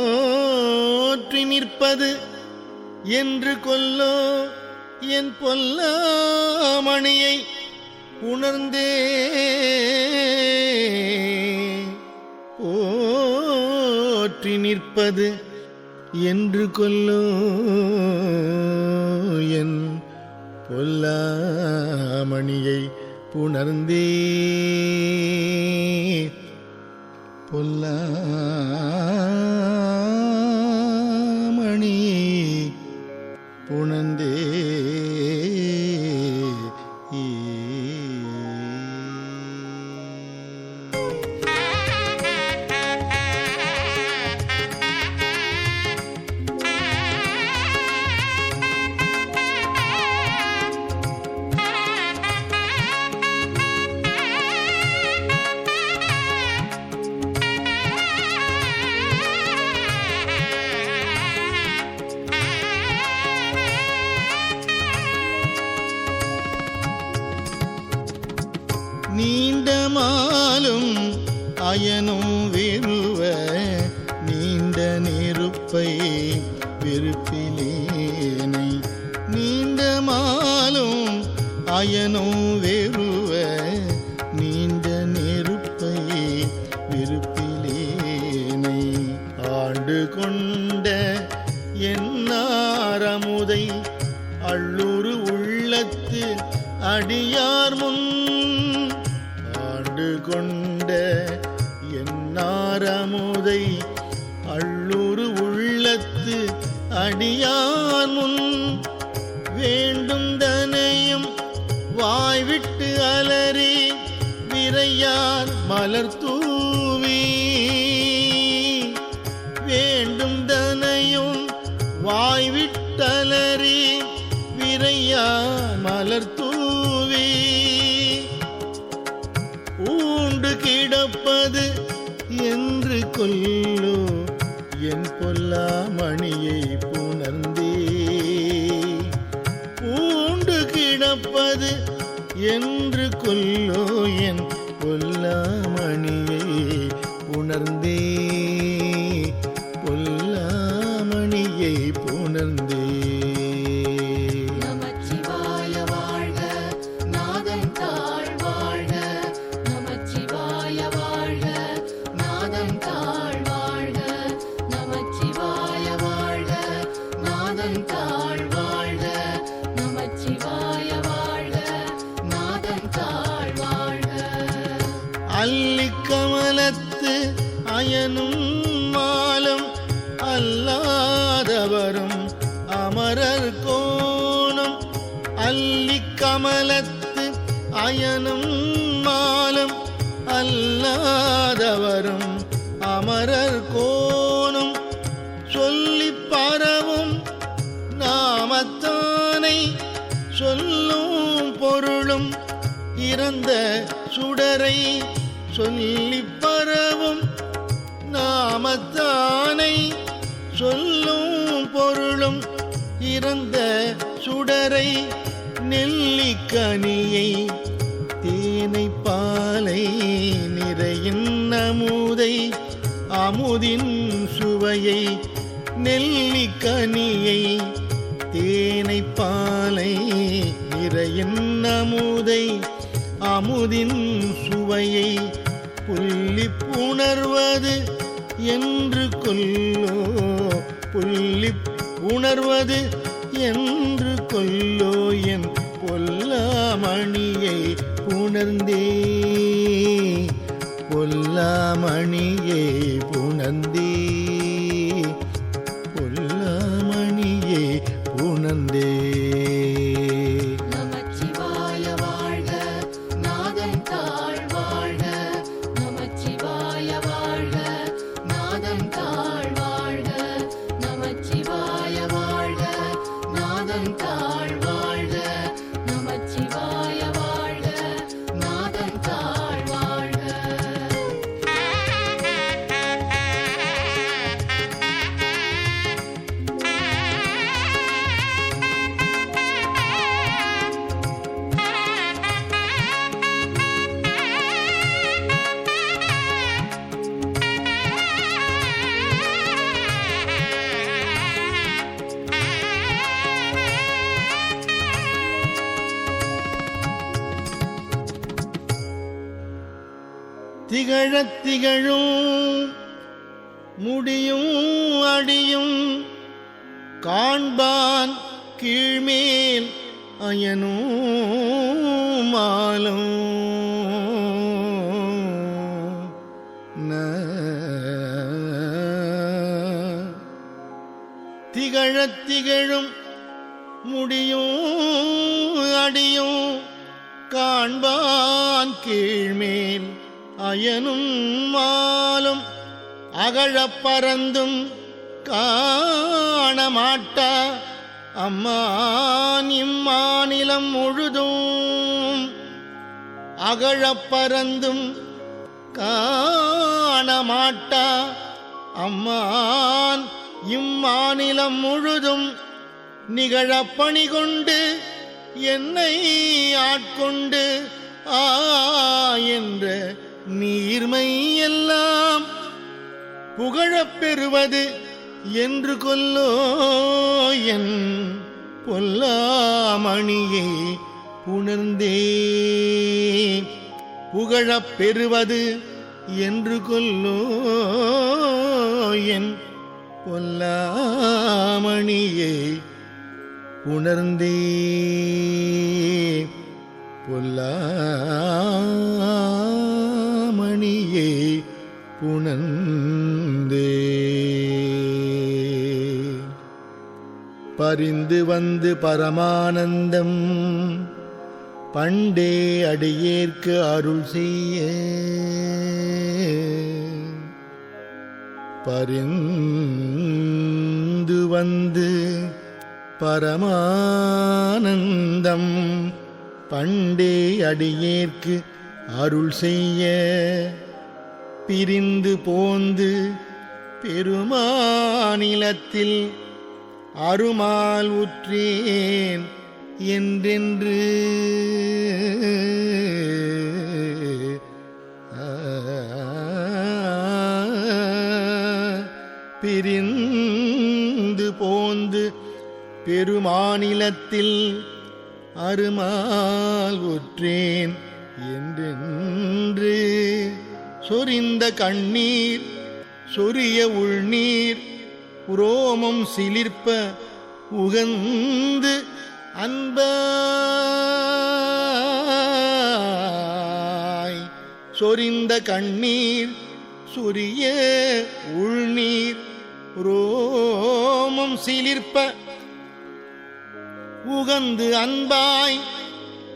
போற்றி நிற்பது என்று கொல்லோ என் பொல்லாமணியை உணர்ந்தே போற்றி நிற்பது என்று கொல்லோ என் பொல்லாமணியை புணர்ந்தே பொல்லாமணியை புணர்ந்தே நீண்ட மாலும் அயனும் வெறுவ நீண்ட நெருப்பை வெறுப்பிலேனை நீண்ட மாலும் அயனும் வெறுவ நீண்ட நெருப்பை வெறுப்பிலேனை ஆண்டு கொண்ட என்னாரமுதை அள்ளூரு உள்ளத்து அடியார் முன் ஆண்டு கொண்ட என்னாரமுதை அள்ளூரு உள்ளத்து அடியார் முன் வேண்டும் தனையும் வாய்விட்டு அலறி விரையார் மலர் தூவி வேண்டும் தனையும் பூண்டு கிடப்பது என்று கொல்லோ என் பொல்லாமணியை புணர்ந்தே. பூண்டு கிடப்பது என்று கொல்லோ என் பொல்லாமணியை புணர்ந்தே. பொல்லாமணியை புணர்ந்தே. நமச்சிவாய வாழ்க நாதன் தாழ் வாழ்க. நமச்சிவாய வாழ்க நாதன் தாழ் வாழ்க. நமச்சிவாய வாழ்க நாதன் தாழ் வாழ்க. நமச்சிவாய வாழ்க நாதன் தாழ் வாழ்க. அல்லிக்கமலத்து அயனும் மாலம் அல்லாதவரும் அமரர் கோணம். அல்லிக்கமலத்து அயனும் மாலம் அல்லாதவரும் அமரர் கோணம். சொல்லி பரவும் நாமத்தானை சொல்லும் பொருளும் இறந்த சுடரை. சொல்லி பரவும் நாமத்தானை சொல்லும் பொருளும் இறந்த சுடரை. நெல்லிக்கனியை தேனை பாலை நிறையின் அமுதை அமுதின் சுவையை. நெல்லிக்கனியை தேனை பாலை நிறையின் அமுதை அமுதின் சுவையை. புள்ளி புணர்வது என்று கொல்லோ புள்ளி உணர்வது என்று கொல்லோ என் பொல்லாமணியை புணர்ந்தே. பொல்லாமணியை புணர்ந்தே. பொல்லாமணியை புணர்ந்தே. நமச்சிவாய வாழ்க நாதன் தாழ் வாழ்க. நமச்சிவாய வாழ்க நாதன் தாழ் வாழ்க. நமச்சிவாய வாழ்க நாதன் தாழ் வாழ்க. நமச்சிவாய வாழ்க நாதன் தாழ் வாழ்க. திகழத் திகழும் முடியும் அடியும் காண்பான் கீழ்மேல் அயனும் மாலும். திகழத் திகழும் முடியும் அடியும் காண்பான் கீழ்மேல் அயனும் மாலும். அகழப் பறந்தும் காணமாட்டா அம்மான் இம்மாநிலம் முழுதும். அகழப் பறந்தும் காணமாட்டா அம்மான் இம்மாநிலம் முழுதும். நிகழப்பணி கொண்டு என்னை ஆட்கொண்டு என்ற நீர்மை எல்லாம் புகழப் பெறுவது என்று கொல்லோ என் பொல்லாமணியை புணர்ந்தே. புகழப் பெறுவது என்று கொல்லோ என் பொல்லாமணியை புணர்ந்தே. பொல்லாமணியை புணர்ந்தே. பரிந்து வந்து பரமானந்தம் பண்டே அடியேற்கு அருள் செய்ய. பரிந்து வந்து பரமானந்தம் பண்டே அடியேற்கு அருள் செய்ய பிரிந்து போந்து பெருமாநிலத்தில் அருமால் உற்றேன் என்றென்று பிரிந்து போந்து பெருமாநிலத்தில் அருமால் உற்றேன் என்றென்று சொரிந்த கண்ணீர் சொரிய உள்நீர் உரோமம் சிலிர்ப்ப உகந்து அன்பாய் சொரிந்த கண்ணீர் சொரிய உள்நீர் உரோமம் சிலிர்ப்ப உகந்து அன்பாய்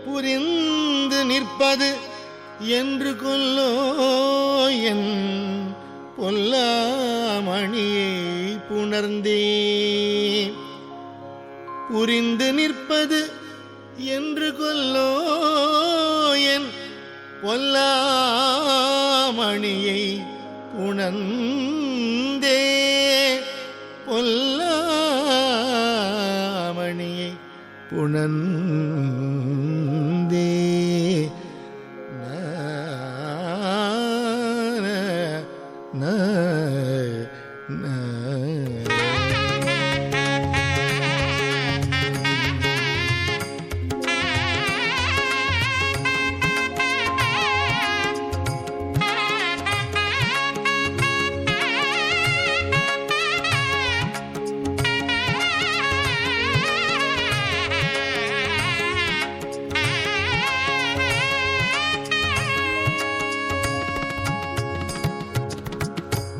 புரிந்து நிற்பது என்று கொல்லோ என் பொல்லாமணியை புணர்ந்தே புரிந்து நிற்பது என்று கொல்லோ என் பொல்லாமணியை புணர்ந்தே பொல்லாமணியை புணர்ந்தே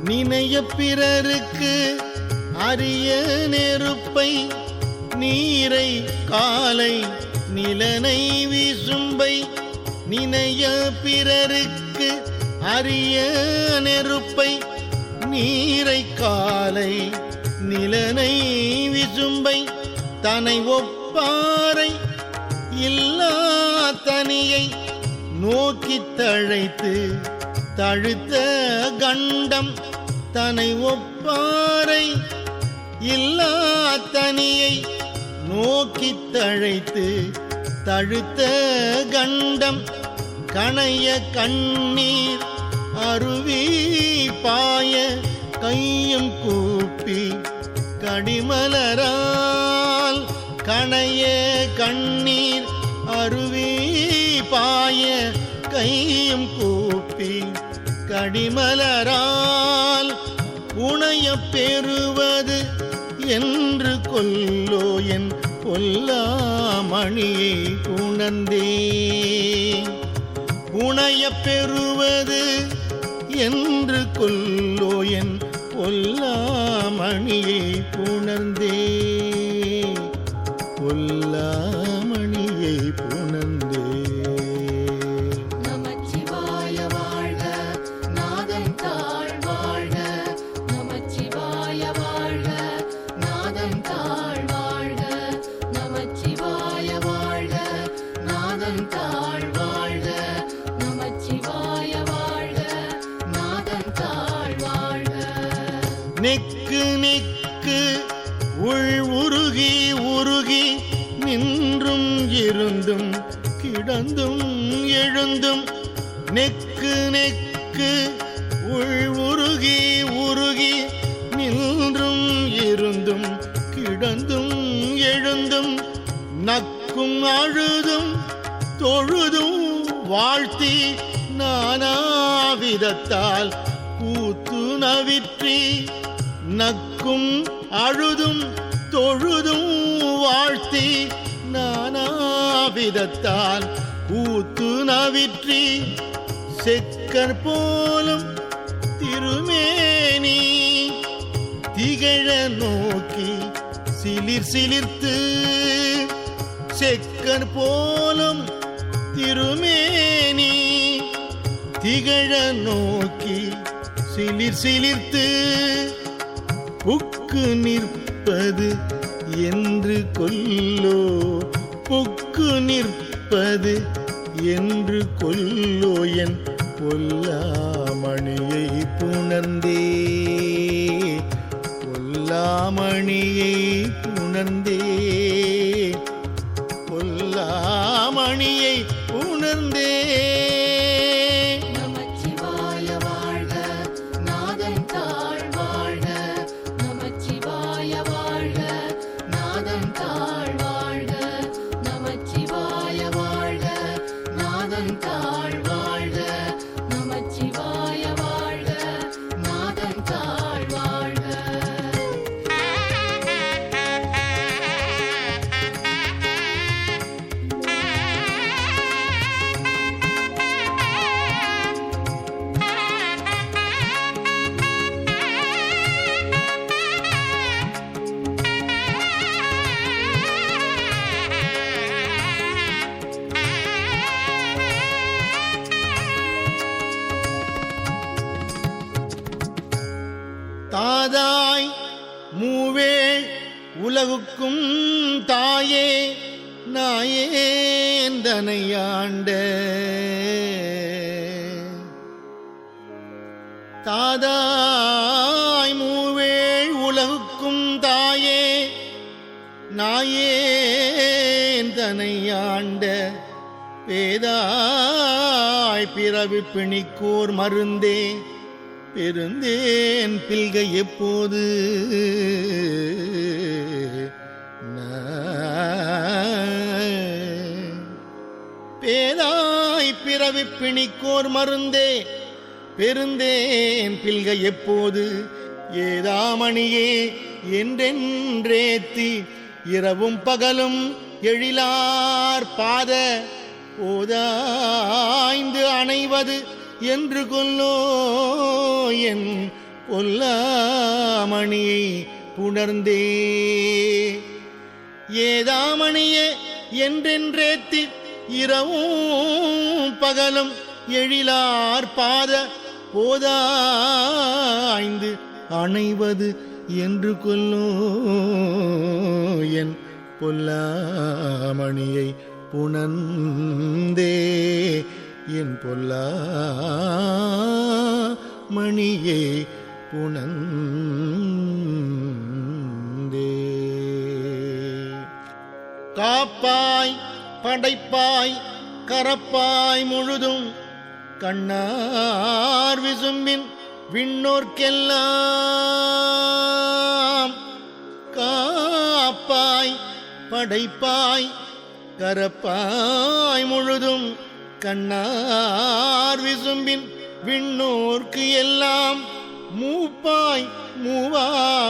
நினைய பிறருக்கு அரிய நெருப்பை நீரை காலை நிலனை விசும்பை நினைய பிறருக்கு அரிய நெருப்பை நீரை காலை நிலனை விசும்பை தனை ஒப்பாரை இல்லா தனியை நோக்கித் தழைத்து தழுத்த கண்டம் தனை ஒப்பாரை இல்லா தனியை நோக்கித் தழைத்து தழுத்த கண்டம் கணைய கண்ணீர் அருவி பாய கையும் கூப்பி கடிமலரால் கணைய கண்ணீர் அருவி பாய கையும் கூப்பி கடிமலரால் உணைய பெறுவது என்று கொல்லோ என் பொல்லாமணியை புணர்ந்தே உணைய பெறுவது என்று கொல்லோ என் பொல்லாமணியை புணர்ந்தே பொல்லாமணியை புணர்ந்தே நெக்கு நெக்கு உள் உருகி உருகி நின்றும் இருந்தும் கிடந்தும் எழுந்தும் நெக்கு நெக்கு உள் உருகி உருகி நின்றும் இருந்தும் கிடந்தும் எழுந்தும் நக்கும் அழுதும் தொழுதும் வாழ்த்தி நானாவிதத்தால் கூத்து நவிற்றி நக்கும் அழுதும் தொழுதும் வாழ்த்தி நானாவிதத்தால் கூத்து நவிற்றி செக்கர் போலும் திருமேனி திகழ நோக்கி சிலிர் சிலிர்த்து செக்கர் போலும் திருமேனி திகழ நோக்கி சிலிர் சிலிர்த்து புக்கு நிற்பது என்று கொல்லோ புக்கு நிற்பது என்று கொல்லோ என் பொல்லாமணியை புணர்ந்தே பொல்லாமணியை புணர்ந்தே பொல்லாமணியை உணர்ந்தே. நமச்சிவாய வாழ்க நாதன் தாழ் வாழ்க, நமச்சிவாய வாழ்க நாதன் தாழ் வாழ்க, நமச்சிவாய வாழ்க நாதன் தாழ் வாழ்க, நமச்சிவாய வாழ்க நாதன் தாழ் வாழ்க. தாதாய் மூவேள் உலகுக்கும் தாயே நாயேந்தனையாண்ட தாதாய் மூவேள் உலகுக்கும் தாயே நாயேந்தனையாண்ட பேதாய் பிறவி பிணிக்கூர் மருந்தே பெருந்தேன் பில்கை எப்போது பேதாய் பிறவி பிணிக்கோர் மருந்தே பெருந்தேன் பில்கை எப்போது ஏதாமணியே என்றென்றேத்தி இரவும் பகலும் எழிலார் பாத ஓதாய்ந்து அணைவது என்று கொல்லோ என் பொல்லாமணியை புணர்ந்தே. ஏதாமணியே என்றென்றேத்தி இரவும் பகலும் எழிலார் பாத போதாய்ந்து அணைவது என்று கொல்லோ என் பொல்லாமணியை புணர்ந்தே. என் பொல்லாமணியை புணர்ந்தே. காப்பாய் படைப்பாய் கரப்பாய் முழுதும் கண்ணார் விசும்பின் விண்ணோர்க்கெல்லாம் காப்பாய் படைப்பாய் கரப்பாய் முழுதும் கண்ணார் விசும்பின் விண்ணோர்க்கு எல்லாம் மூப்பாய் மூவா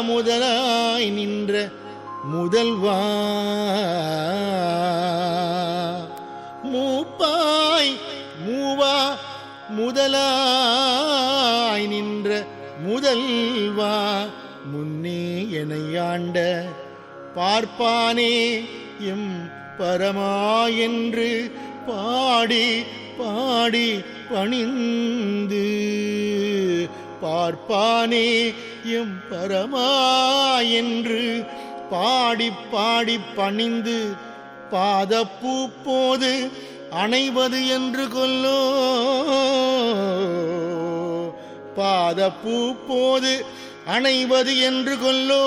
முதலாய் நின்ற முதல்வா மூப்பாய் மூவா முதலாய் நின்ற முதல்வா முன்னே எனையாண்ட பார்ப்பானே எம் பரமா என்று பாடி பாடி பணிந்து பார்ப்பானே எம் பரமா என்று பாடி பாடி பணிந்து பாதப்பூ போது அணைவது என்று கொல்லோ பாதப்பூ போது அணைவது என்று கொல்லோ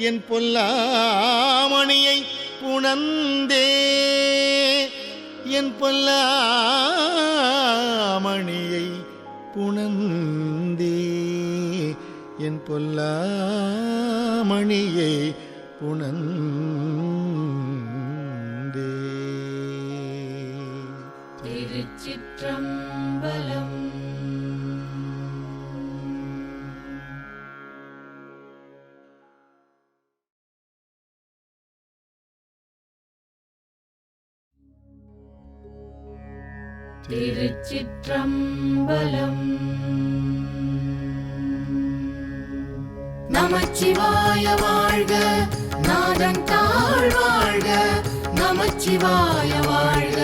என் பொல்லாமணியை புணர்ந்தே. என் பொல்லாமணியை புணர்ந்தே. என் பொல்லாமணியை புணர்ந்தே. திருச்சிற்றம்பலம். திருச்சிற்றம்பலம். நமச்சிவாய வாழ்க நாதன் தாழ் வாழ்க, நமச்சிவாய வாழ்க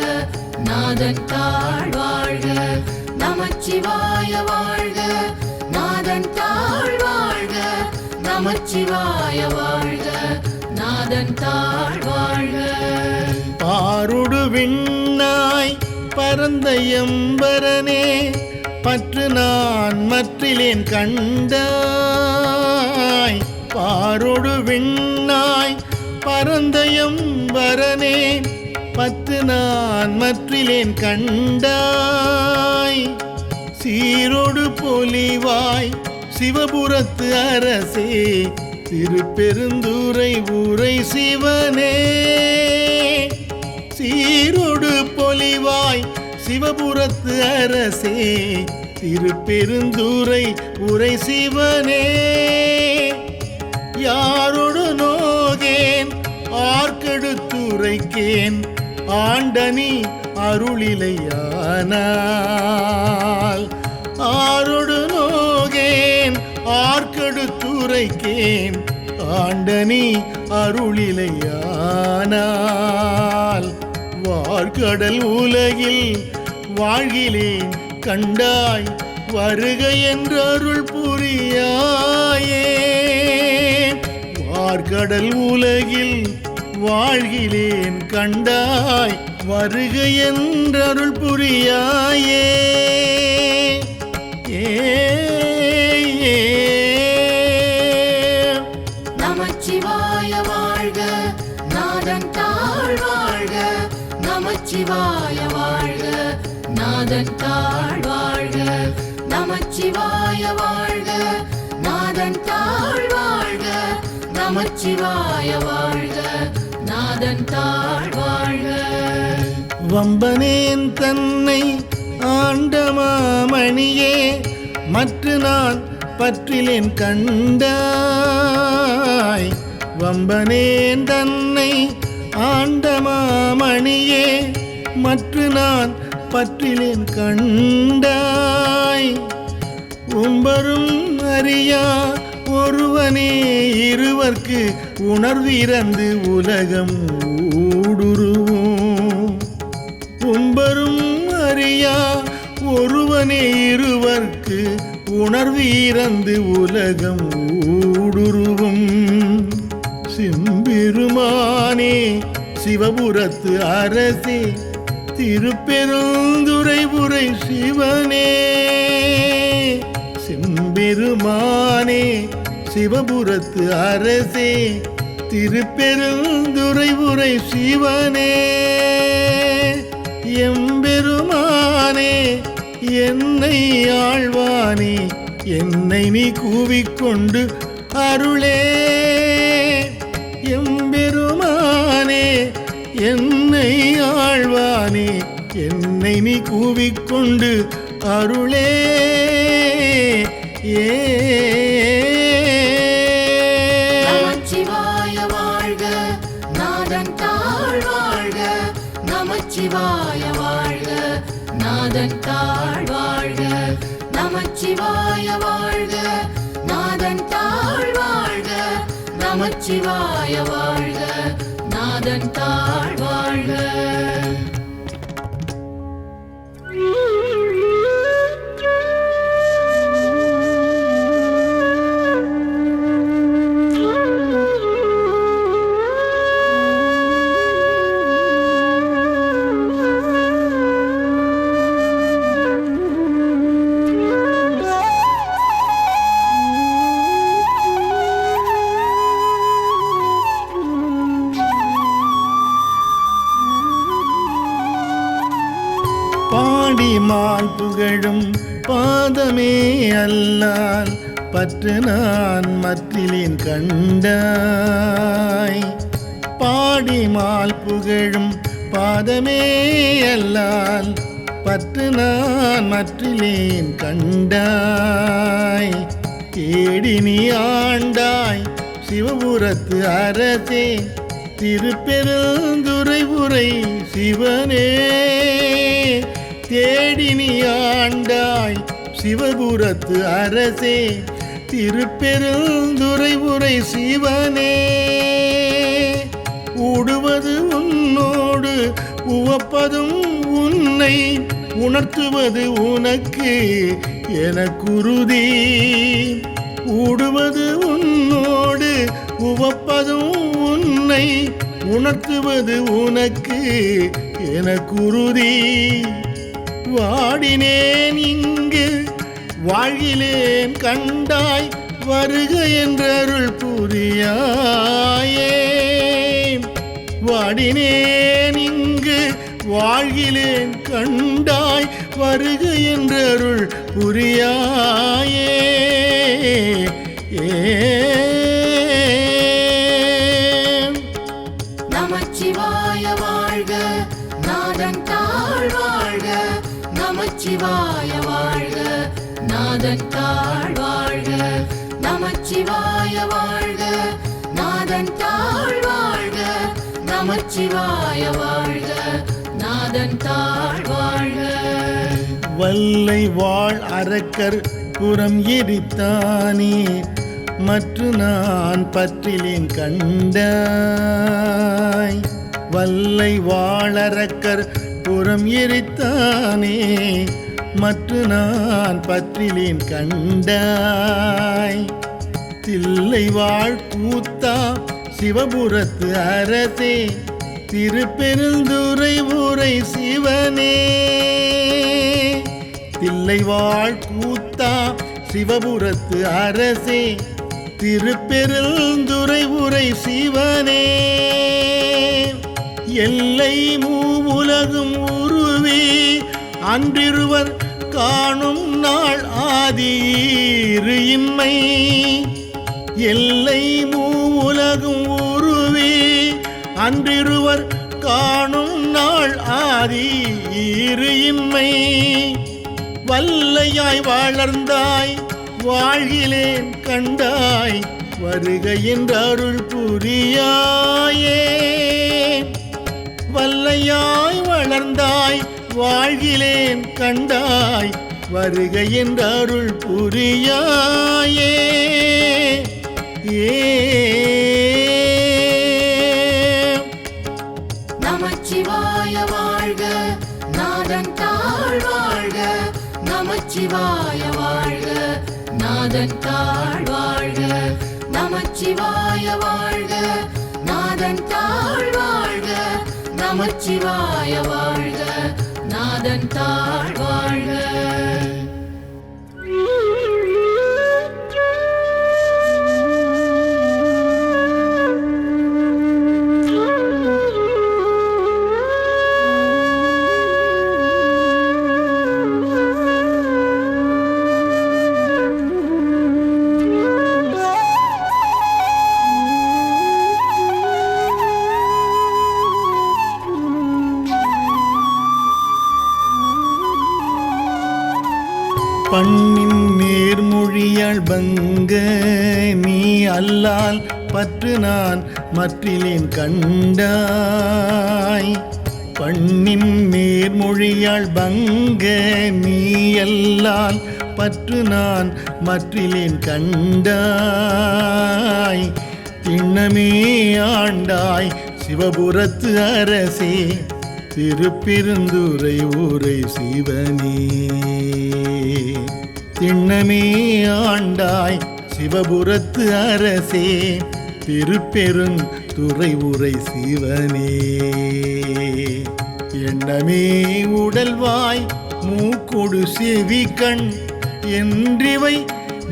நாதன் தாழ் வாழ்க, நமச்சிவாய வாழ்க நாதன் தாழ் வாழ்க, நமச்சிவாய வாழ்க நாதன் தாழ் வாழ்க. பாருடு விண்ணாய் பரந்த எம்பரனே பற்று நான் மற்றிலேன் கண்டாய் பாரொடு விண்ணாய் பரந்த எம்பரனே பற்று நான் மற்றிலேன் கண்டாய் சீரொடு பொலிவாய் சிவபுரத்து அரசே திருப்பெருந்துறை ஊரை சிவனே சீரொடு பொலிவாய் சிவபுரத்து அரசே திருப்பெருந்துறை உரை சிவனே யாரொடு நோகேன் ஆர்க்கெடுத்துரைக்கேன் ஆண்டனி அருளிலையானால் ஆரொடு நோகேன் ஆர்க்கெடுத்துரைக்கேன் ஆண்டனி அருளிலையானால் வார்கடல் உலகில் வாழ்கிலேன் கண்டாய் வருக என்று அருள் புரியாயே வார்கடல் உலகில் வாழ்கிலேன் கண்டாய் வருக என்று அருள் புரியாயே நமச்சிவாய வாழ்க நாதன் தாழ் வாழ்க நமச்சிவாய வாழ்க நாதன் தாழ் வாழ்க நமச்சிவாய வாழ்க நாதன் தாழ் வாழ்க நமச்சிவாய வாழ்க நாதன் தாழ் வாழ்க வம்பனேன் தன்னை ஆண்டமாமணியே மற்ற நான் பற்றிலேன் கண்டாய் வம்பனேன் தன்னை ஆண்டமாமணியே மற்ற நான் பற்றிலேன் கண்டாய் உம்பரும் அறியா ஒருவனே இருவர்க்கு உணர்விறந்து உலகம் ஊடுருவும் உம்பரும் அறியா ஒருவனே இருவர்க்கு உணர்விறந்து உலகம் ஊடுருவும் சிம்பெருமானே சிவபுரத்து அரசே திருப்பெருந்துறை உரை சிவனே சிம்பெருமானே சிவபுரத்து அரசே திருப்பெருந்துறை உரை சிவனே எம்பெருமானே என்னை ஆழ்வானே என்னை நீ கூவிக்கொண்டு அருளே எம்பெருமானே என்னை ஆழ்வானே என்னை நீ கூவிக்கொண்டு அருளே நமச்சிவாய வாழ்க நாதன் தாழ் வாழ்க நமச்சிவாய வாழ்க நாதன் தாழ் வாழ்க நமச்சிவாய வாழ்க நாதன் தாழ் வாழ்க நமச்சிவாய வாழ்க நாதன் தாழ் வாழ்க பாடிமால் புகழும் பாதமே அல்லால் பற்று நான் மற்றிலேன் கண்டாய் பாடிமால் புகழும் பாதமே அல்லால் பற்று நான் மற்றிலேன் கண்டாய் தேடி நீ ஆண்டாய் சிவபுரத்து அரசே திருப்பெருந்துறை உரை சிவனே தேடி நீ ஆண்டாய் சிவபுரத்து அரசே திருப்பெருந்துறை உரை சிவனே ஊடுவது உன்னோடு உவப்பதும் உன்னை உணர்த்துவது உனக்கு எனக்குருதி ஊடுவது உன்னோடு உவப்பதும் உன்னை உணர்த்துவது உனக்கு எனக்குருதி. வாடினேன் இங்கு வாழ்கிலேன் கண்டாய் வருக என்றருள் புரியாயே. வாடினேன் இங்கு வாழ்கிலேன் கண்டாய் வருக என்றருள் புரியாயே. நமச்சிவாய வாழ்க நாதன் தாழ் வாழ்க. நமச்சிவாய வாழ்க நாதன் தாழ் வாழ்க. நமச்சிவாய வாழ்க நாதன் தாழ் வாழ்க. நமச்சிவாய வாழ்க நாதன் தாழ் வாழ்க. வல்லை வாழ் அரக்கர் புறம் எரித்தானே மற்ற நான் பற்றிலேன் கண்டாய். வல்லை வாழறக்கர் புறம் எரித்தானே மற்ற நான் பற்றிலேன் கண்டாய். தில்லை வாழ் கூத்தா சிவபுரத்து அரசே திருப்பெருந்துறை ஊரை சிவனே. தில்லை வாழ் கூத்தா சிவபுரத்து அரசே திருப்பெருந்துறை ஊரை சிவனே. எல்லை மூவுலகும் உருவே அன்றிருவர் காணும் நாள் ஆதீரு இம்மை. எல்லை மூவுலகும் உருவே அன்றிருவர் காணும் நாள் ஆதீரு இம்மை. வல்லையாய் வளர்ந்தாய் வாழ்கிலேன் கண்டாய் வருக என்ற அருள் புரியாயே. வல்லையாய் வளர்ந்தாய் வாழ்கிலேன் கண்டாய் வருக என்ற அருள் புரியாயே. நமச்சிவாய வாழ்க நாதன் தாழ் வாழ்க. நமச்சிவாய வாழ்க நாதன் தாழ் வாழ்க. நமச்சிவாய வாழ்க நாதன் தாழ் வாழ்க. நமச்சிவாய வாழ்க நாதன் தாழ் வாழ்க. பண்ணின் நேர்மொழியாள் பங்க நீ அல்லால் பற்று நான் மற்றிலேன் கண்டாய். பண்ணின் நேர்மொழியாள் பங்க நீ அல்லால் பற்று நான் மற்றிலேன் கண்டாய். திண்ணமே ஆண்டாய் சிவபுரத்து அரசே திருப்பெருந்துறை ஊரை சிவனே. திண்ணமே ஆண்டாய் சிவபுரத்து அரசே திருப்பெருந்துறை ஊரை சிவனே. எண்ணமே உடல்வாய் மூக்கொடு செவி கண் என்றிவை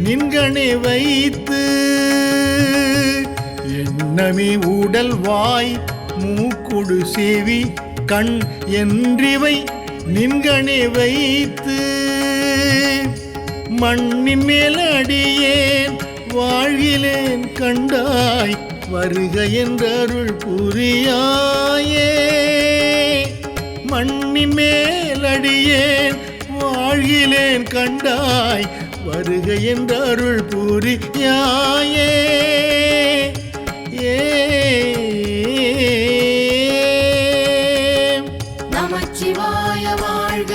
நின்கணே வைத்து. எண்ணமே உடல்வாய் மூக்கொடு செவி கண் என்றிவை நின்கணே வைத்து. மண்ணின் மேல் அடியேன் வாழ்கிலேன் கண்டாய் வருக என்ற அருள் புரியாயே. மண்ணின் மேல் அடியேன் வாழ்கிலேன் கண்டாய் வருக என்ற அருள் புரியாயே. நமச்சிவாய வாழ்க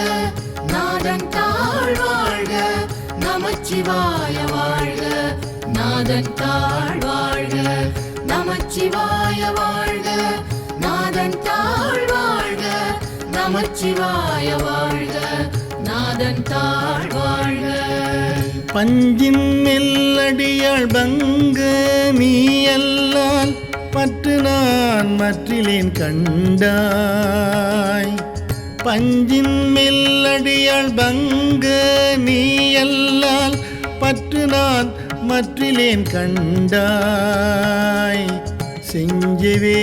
நாதன் தாழ் வாழ்க. நமச்சிவாய வாழ்க நாதன் தாழ் வாழ்க. நமச்சிவாய வாழ்க நாதன் தாழ் வாழ்க. நமச்சிவாய வாழ்க நாதன் தாழ் வாழ்க. பஞ்சின் மெல்லடியாள் பங்க நீ அல்லால் பற்று நான் நான் மற்றிலேன் கண்டாய் பஞ்சின் மெல்லடியாள் பங்க நீ அல்லால் பற்று நான் மற்றிலேன் கண்டாய் செஞ்சவே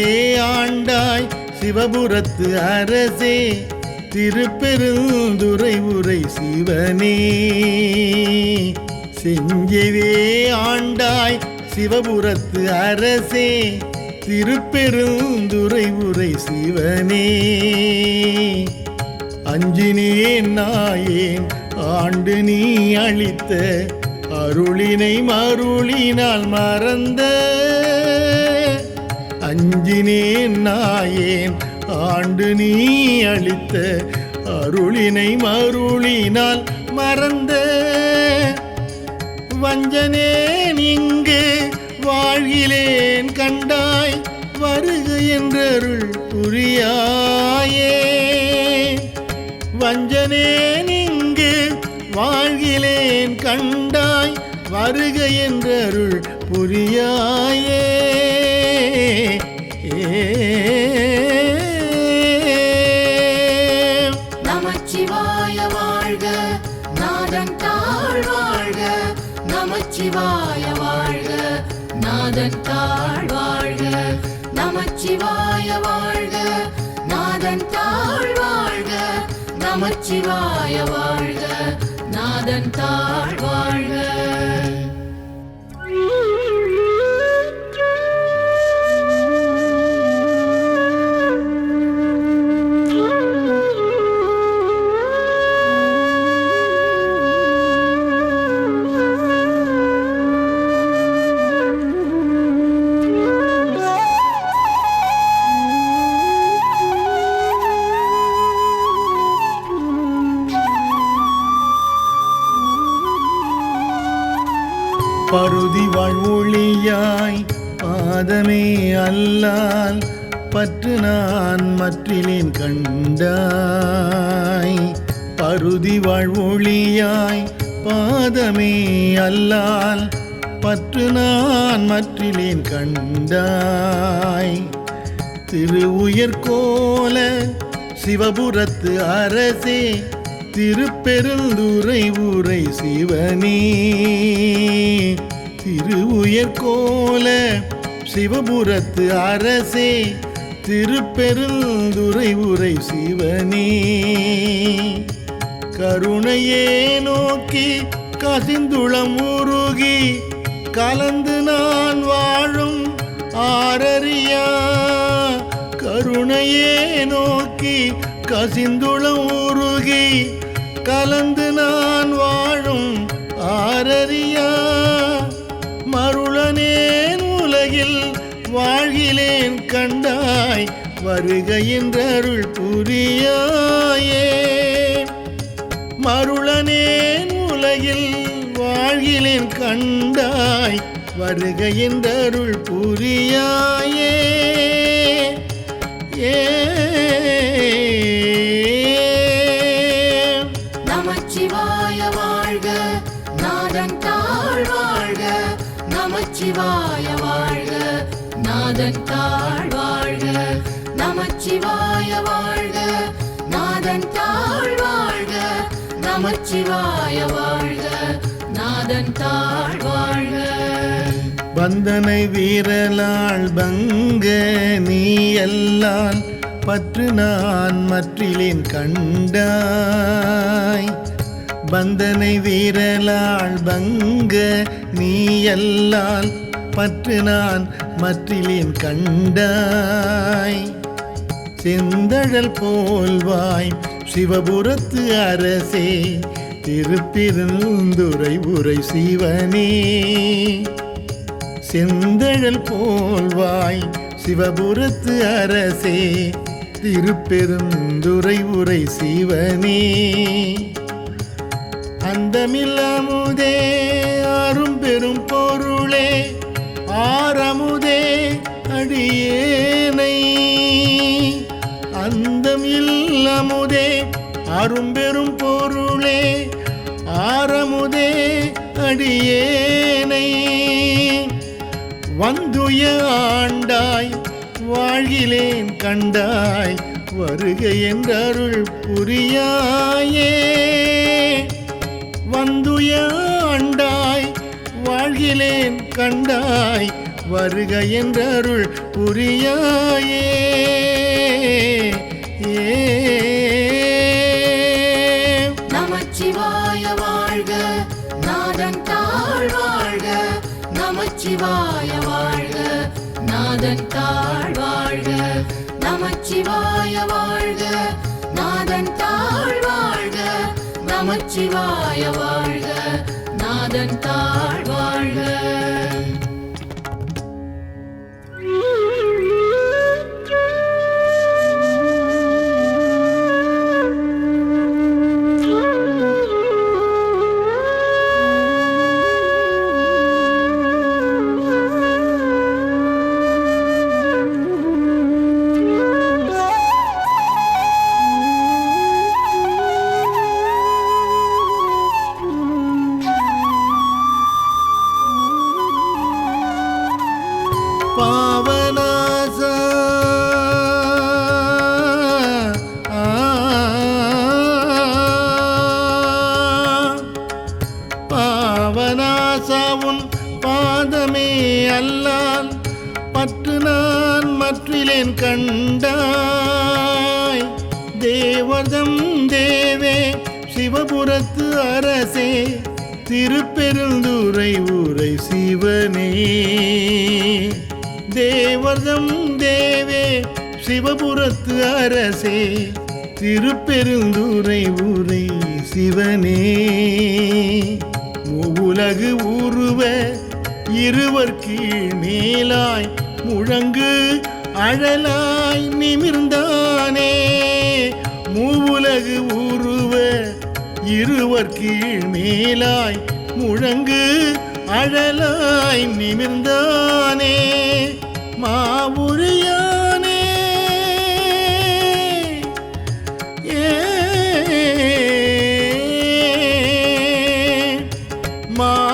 ஆண்டாய் சிவபுரத்து அரசே திருப்பெருந்துறை உரை சிவனே செஞ்சவே ஆண்டாய் சிவபுரத்து அரசே திருப்பெருந்துறை உரை சிவனே அஞ்சினேன் நாயேன் ஆண்டு நீ அளித்த அருளினை மருளினால் மறந்த அஞ்சினேன் நாயேன் ஆண்டு நீ அளித்த அருளினை மருளினால் மறந்த வஞ்சனேன் இங்கு வாழ்கிலேன் கண்டாய் வருக என்றருள் புரியாயே வஞ்சனேன் இங்கு வாழ்கிலேன் கண்டாய் வருக என்றருள் புரியாயே நமச்சிவாய வாழ்க நாதன் தாழ் வாழ்க நமச்சிவாய வாழ்க நாதன் தாழ் வாழ்க நமச்சிவாய வாழ்க நாதன் தாழ் வாழ்க நமச்சிவாய வாழ்க நாதன் தாழ் வாழ்க பருதி வாழ்வொழியாய் பாதமே அல்லால் பற்று நான் மற்றிலேன் கண்டாய் பருதி வாழ்வொழியாய் பாதமே அல்லால் பற்று நான் மற்றிலேன் கண்டாய் திரு உயர்கோல சிவபுரத்து அரசே திருப்பெருந்துறை உரை சிவனே திரு உயர்கோல சிவபுரத்து அரசே திருப்பெருந்துறை உரை சிவனே கருணையே நோக்கி கசிந்துளம் உருகி கலந்து நான் வாழும் ஆரறியா கருணையே நோக்கி கசிந்துளம் உருகி கலந்து நான் வாழும் ஆரறியா மருளனேன் உலகில் வாழ்கிலேன் கண்டாய் வருக என்றருள் புரியாயே மருளனேன் உலகில் வாழ்கிலேன் கண்டாய் வருக என்றருள் புரியாயே நமச்சிவாய வாழ்க நாதன் தாழ் வாழ்க நமச்சிவாய வாழ்க நாதன் தாழ் வாழ்க நமச்சிவாய வாழ்க நாதன் தாழ் வாழ்க நமச்சிவாய வாழ்க நாதன் தாழ் வாழ்க பந்தனை வீரலாள் பங்க நீ அல்லால் பற்று நான் மற்றிலேன் கண்டாய் பந்தனை வீரலாள் பங்க நீ அல்லால் பற்று நான் மற்றிலேன் கண்டாய் செந்தழல் போல்வாய் சிவபுரத்து அரசே திருப்பெருந்துறை உரை சிவனே செந்தழல் போல்வாய் சிவபுரத்து அரசே திருப்பெருந்துறை உரை சிவனே அந்தமில்லமுதே அரும் பெரும் பொருளே ஆரமுதே அடியேனை அந்தம் இல்லமுதே அரும்பெரும் பொருளே ஆரமுதே அடியேனை வந்துய ஆண்டாய் வாழ்கிலேன் கண்டாய் வருக என்றருள் புரியாயே வந்துயாண்டாய் வாழ்கிலேன் கண்டாய் வருக என்றருள் புரியாயே நமச்சிவாய வாழ்க நாதன் தாழ் வாழ்க நமச்சிவாய வாழ்க நாதன் தாழ் வாழ்க நமச்சிவாய வாழ்க நாதன் தாழ் வாழ்க நமச்சிவாய வாழ்க நாதன் தாழ் வாழ்க பாவநாசா பாவநாசாவுன் பாதமே அல்லால் பற்று நான் மற்றிலேன் கண்டாய் தேவதம் தேவே சிவபுரத்து அரசே திருப்பெருந்துறை ஊரை சிவனே தேவதம் தேவே சிவபுரத்து அரசே திருப்பெருந்துறை ஊரை சிவனே உலகு உருவ இருவர் கீழ் மேலாய் முழங்கு அழலாய் நிமிர்ந்தானே மூவுலகு உருவ இருவர் கீழ் மேலாய் முழங்கு அழலாய் நிமிர்ந்தானே மாவுரியானே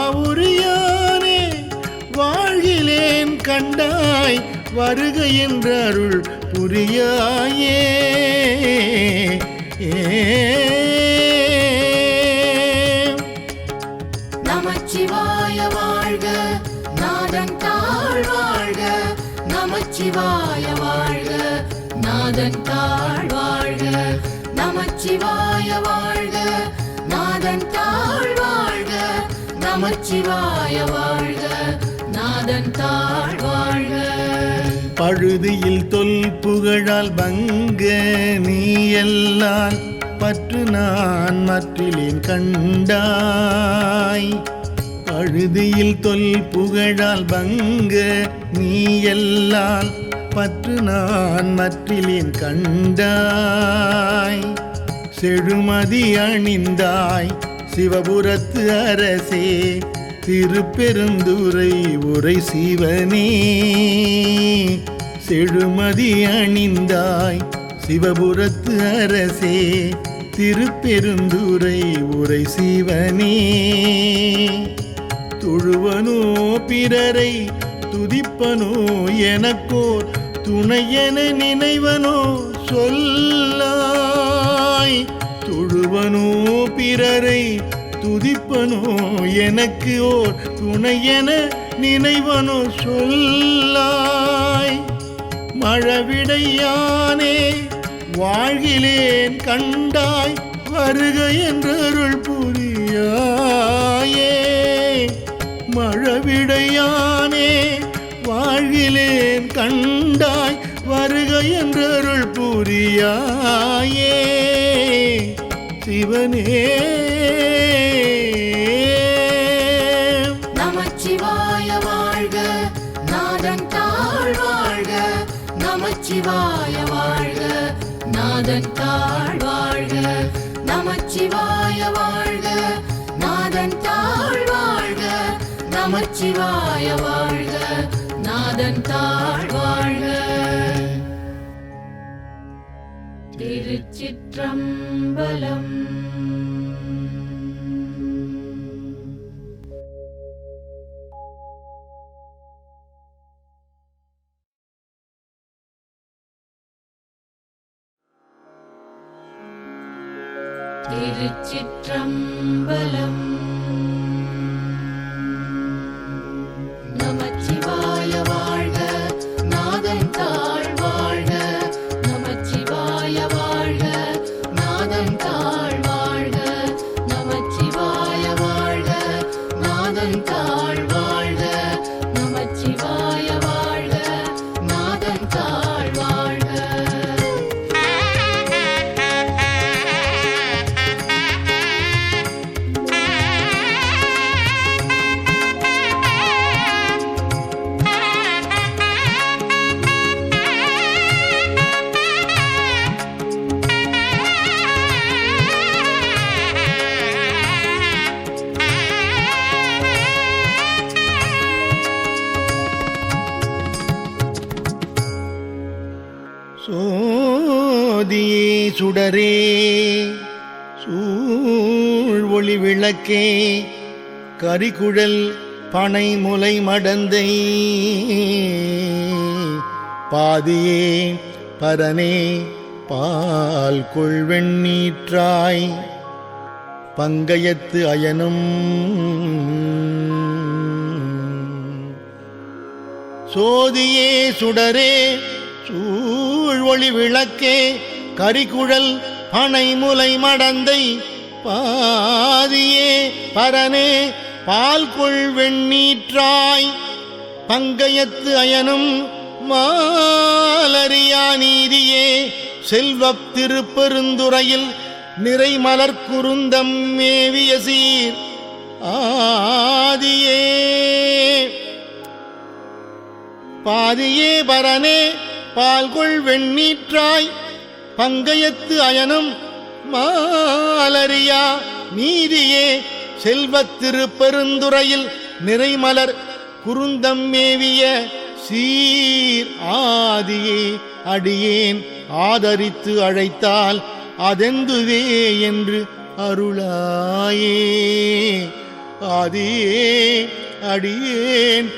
மாவுரியானே வாழ்கிலேன் கண்டாய் வருக என்ற அருள் புரியாயே நமச்சிவாய வாழ்க நாதன் தாழ் வாழ்க நமச்சிவாய வாழ்க நாதன் தாழ் வாழ்க நமச்சிவாய வாழ்க நாதன் தாழ் வாழ்க நமச்சிவாய வாழ்க நாதன் தாழ் வாழ்க பழுதியில் தொல் புகழால் பங்க நீ எல்லால் பற்று நான் மற்றிலேன் கண்டாய் பழுதியில் தொல் புகழால் பங்க நீ எல்லால் பற்று நான் மற்றிலேன் கண்டாய் செழுமதி அணிந்தாய் சிவபுரத்து அரசே திருப்பெருந்துறை உரை சிவனே செழுமதி அணிந்தாய் சிவபுரத்து அரசே திருப்பெருந்துறை உரை சிவனே தொழுவனோ பிறரை துதிப்பனோ எனக்கோர் துணையென நினைவனோ சொல்லாய் தொழுவனோ பிறரை துதிப்பனோ எனக்கு ஓர் துணையென நினைவனோ சொல்லாய் மழவிடையானே வாழ்கிலேன் கண்டாய் வருக என்றருள் புரியாயே மழவிடையானே வாழ்கிலேன் கண்டாய் வருக என்றருள் புரியாயே சிவனே நமச்சிவாய வாழ்க நாதன் தாழ் வாழ்க நமச்சிவாய வாழ்க நாதன் தாழ் வாழ்க நமச்சிவாய வாழ்க நாதன் தாழ் வாழ்க நமச்சிவாய வாழ்க நாதன் தாழ் வாழ்க திருச்சிற்றம்பலம். திருச்சிற்றம்பலம். நமச்சிவாய வாழ்க, நாதன் தாழ் வாழ்க. நமச்சிவாய வாழ்க, நாதன் தாழ் வாழ்க. நமச்சிவாய வாழ்க, நாதன் தாழ் வாழ்க. நமச்சிவாய வாழ்க, நாதன் தாழ் வாழ்க. சோதியே சுடரே சூழ் ஒளி விளக்கே கரிகுழல் பனை முலை மடந்தை பாதியே பரனே பால் கொள்வெண்ணீற்றாய் பங்கயத்து அயனும் சோதியே சுடரே சூழ் ஒளி விளக்கே கரிகுழல் பனை முலை மடந்தை பாதியே பரனே பால் கொள் வெண்ணீற்றாய் பங்கயத்து அயனும் மாலரியா நீதியே செல்வத் திருப்பெருந்துறையில் நிறைமலர் குருந்தம் மேவிய சீர் ஆதியே பாதியே பரனே பால்கொள் வெண்ணீற்றாய் பங்கயத்து அயனும் மாலரியா நீதியே செல்வத் திருப்பெருந்துறையில் நிறைமலர் குருந்தம் மேவிய சீர் ஆதியே அடியேன் ஆதரித்து அழைத்தால் அதெந்துவே என்று அருளாயே ஆதியே அடியேன்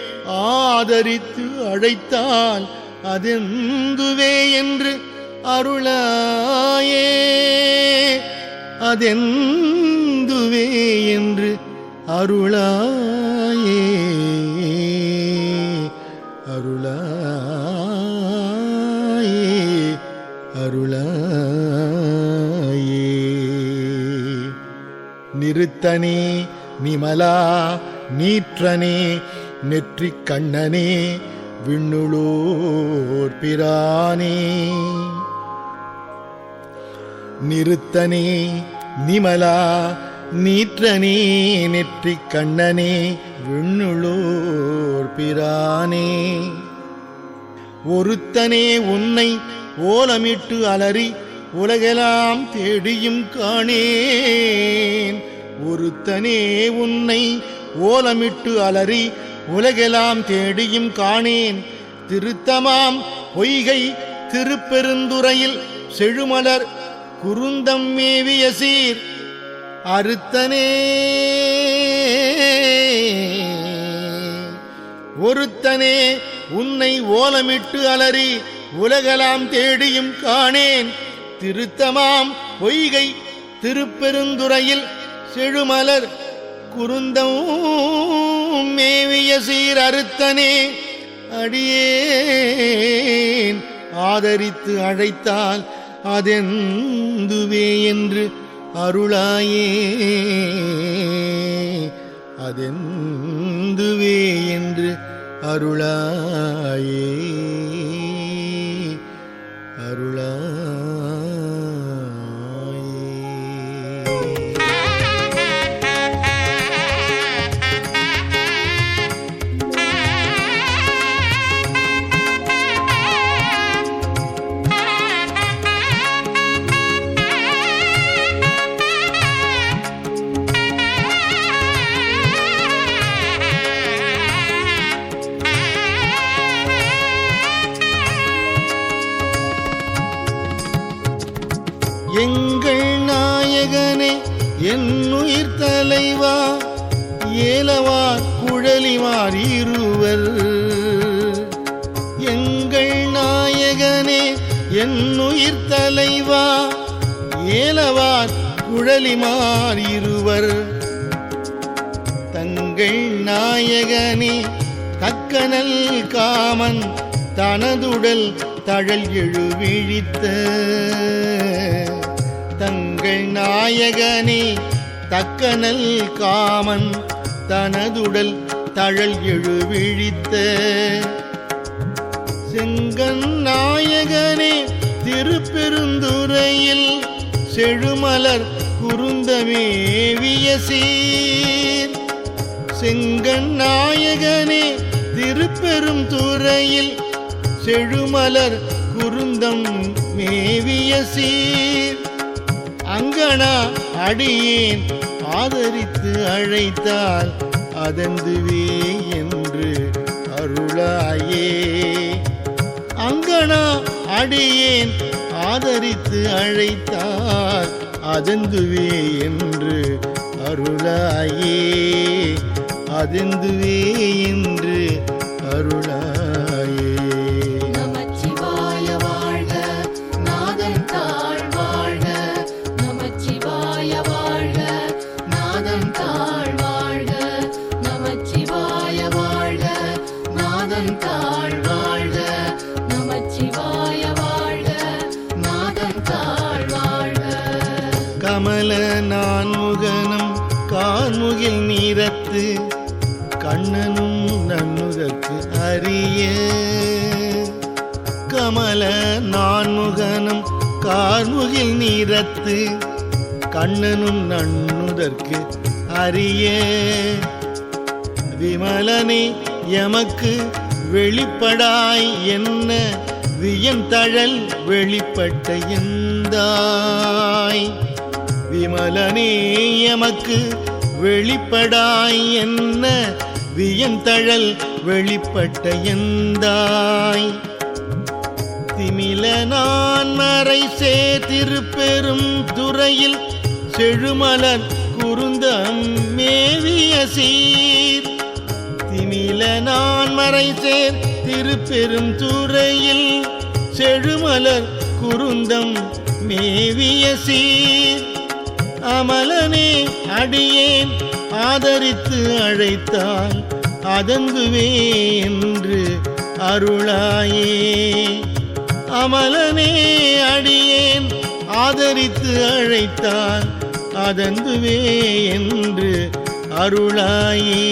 ஆதரித்து அழைத்தால் அதெந்துவே என்று அருளாயே அதெந்துவே என்று அருளாயே அருளாயே அருளாயே நிறுத்தனே நிமலா நீற்றனே நெற்றிக் கண்ணனே விண்ணுளோர் பிரானே நிறுத்தனே நிமலா நீற்றனே நெற்றிக் கண்ணனே விண்ணுளோர் பிரானே ஒருத்தனே உன்னை ஓலமிட்டு அலறி உலகெல்லாம் தேடியும் காணேன் ஒருத்தனே உன்னை ஓலமிட்டு அலறி உலகெல்லாம் தேடியும் காணேன் திருத்தமாம் பொய்கை திருப்பெருந்துறையில் செழுமலர் குருந்தம் மேவிய சீர் அறுத்தனே ஒருத்தனே உன்னை ஓலமிட்டு அலறி உலகெல்லாம் தேடியும் காணேன் திருத்தமாம் பொய்கை திருப்பெருந்துறையில் செழுமலர் குருந்தம் மேவிய சீர் அறுத்தனே அடியேன் ஆதரித்து அழைத்தால் அதெந்துவே என்று அருளாயே அதெந்துவே என்று அருளாயே அருளாயே எங்கள் நாயகனே என்னுயிர் தலைவா ஏலவார் குழலிமார் இருவர் எங்கள் நாயகனே என்னுயிர் தலைவா ஏலவார் குழலிமார் இருவர் தங்கள் நாயகனே தக்கனல் காமன் தனதுடல் தழல் எழுவிழித்த தங்கள் நாயகனே தக்கனல் காமன் தனதுடல் தழல் எழுவிழித்த செங்கன் நாயகனே திருப்பெருந்துறையில் செழுமலர் குருந்தமேவிய சீர் செங்கன் நாயகனே திருப்பெரும் துறையில் செழுமலர் குருந்தம் மேவிய சீர் அங்கனா அடியேன் ஆதரித்து அழைத்தால் அதந்துவே என்று அருளாயே அங்கனா அடியேன் ஆதரித்து அழைத்தால் அதந்துவே என்று அருளாயே அதந்துவே என்று அருளாயே நமச்சிவாய வாழ்க நாதன் தாழ் வாழ்க நமச்சிவாய வாழ்க நாதன் தாழ் வாழ்க நமச்சிவாய வாழ்க நாதன் தாழ் வாழ்க நமச்சிவாய வாழ்க நாதன் தாழ் வாழ்க கமல நான்முகனும் கார்முகில் நீரத்து கண்ணனும் நன்னுதற்கு அறிய கமல நான்முகனும் கார்முகில் நீரத்து கண்ணனும் நன்னுதற்கு அறிய விமலனே எமக்கு வெளிப்படாய் என்ன வியந்தழல் வெளிப்பட்ட எந்தாய் விமலனே எமக்கு வெளிப்படாய் என்ன வியந்தழல் வெளிப்பட்ட எந்தாய் திமில நான் மறை திருப்பெரும் துறையில் செழுமலர் குருந்தம் மேவிய சீர் திமில நான் மறை திருப்பெரும் துறையில் செழுமலர் குருந்தம் மேவிய சீர் அமலனே அடியேன் ஆதரித்து அழைத்தால் அதந்துவே என்று அருளாயே அமலனே அடியேன் ஆதரித்து அழைத்தால் அதந்துவே என்று அருளாயே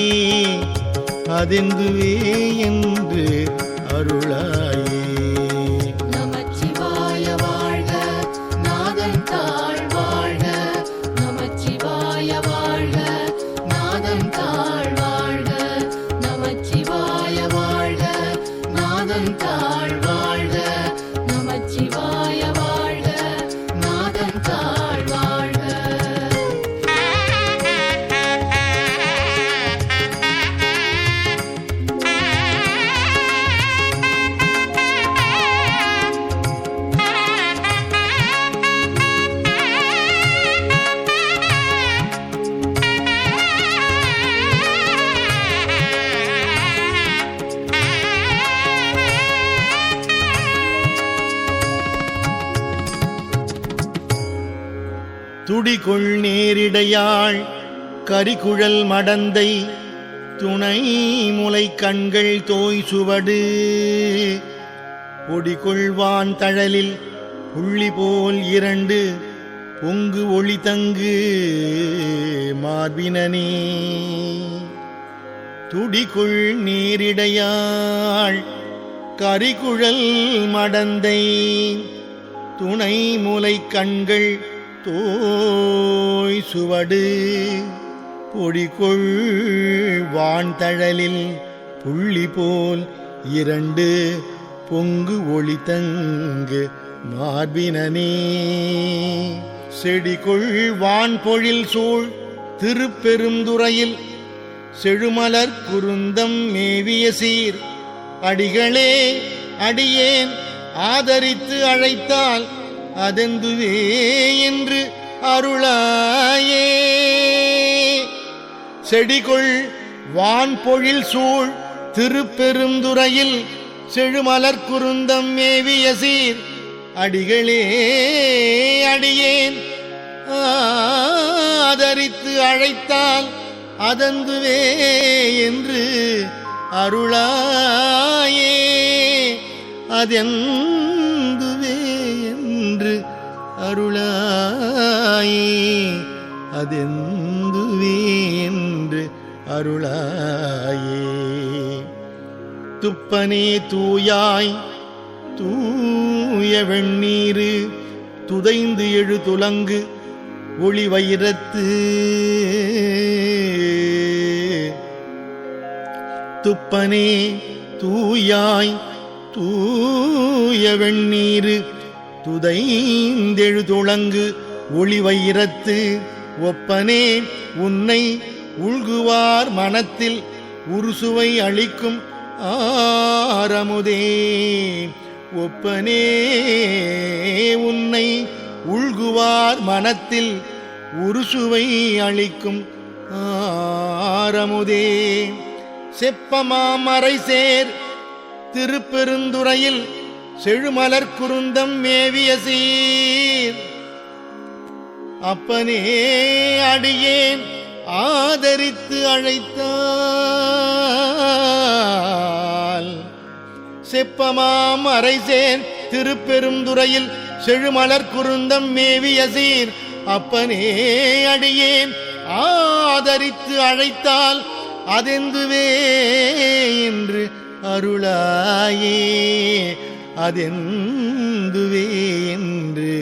அதெந்துவே என்று அருளாயே நமச்சிவாய வாழ்க நாதன் தாழ் வாழ்க நமச்சிவாய வாழ்க நாதன் தாழ் வாழ்க நமச்சிவாய வாழ்க நாதன் தாழ் வாழ்க நமச்சிவாய வாழ்க நாதன் தாழ் வாழ்க துடிகொள் நேரிடையாள் கரிகுழல் மடந்தை துணை முலை கண்கள் தோய் சுவடு பொடிகொள்வான் தழலில் புள்ளி போல் இரண்டு பொங்கு ஒளி தங்கு மார்பினனே துடிகொள் நேரிடையாள் கரிகுழல் மடந்தை துணை முலை கண்கள் தோய் சுவடு பொடிகொள் வான்தழலில் புள்ளி போல் இரண்டு பொங்கு ஒளி தங்கு மார்பினனே செடிகொள் வான்பொழில் சூழ் திருப்பெருந்துறையில் செழுமலர் குருந்தம் மேவிய சீர் அடிகளே அடியேன் ஆதரித்து அழைத்தால் அதெந்துவே என்று அருளாயே செடிகொள் வான்பொழில் சூழ் திருப்பெருந்துறையில் செழுமலர் குருந்தம் மேவிய சீர் அடிகளே அடியேன் ஆதரித்து அழைத்தால் அதந்துவே என்று அருளாயே, அதெந்துவே என்று அருளாயே, அதெந்துவே என்று அருளாயே. துப்பனே தூயாய் தூய வெண்ணீரு துதைந்து எழு துலங்கு ஒளி வைரத்து, துப்பனே தூயாய் தூய வெண்ணீரு துதைந்தெழு துலங்கு ஒளி வைரத்து, ஒப்பனே உன்னை உள்குவார் மனத்தில் உருசுவை அளிக்கும் ஆரமுதே, ஒப்பனே உன்னை உள்குவார் மனத்தில் உருசுவை அளிக்கும் ஆரமுதே. செப்பமாமரை சேர் திருப்பெருந்துறையில் செழுமலர் குருந்தம் மேவிய சீர், அப்பனே அடியேன் ஆதரித்து அழைத்தால், செப்பமாம் அரைசேன் திருப்பெருந்துறையில் செழுமலர் குருந்தம் மேவிய சீர், அப்பனே அடியேன் ஆதரித்து அழைத்தால் அதெந்துவே என்று அருளாயே, அதெந்துவே என்று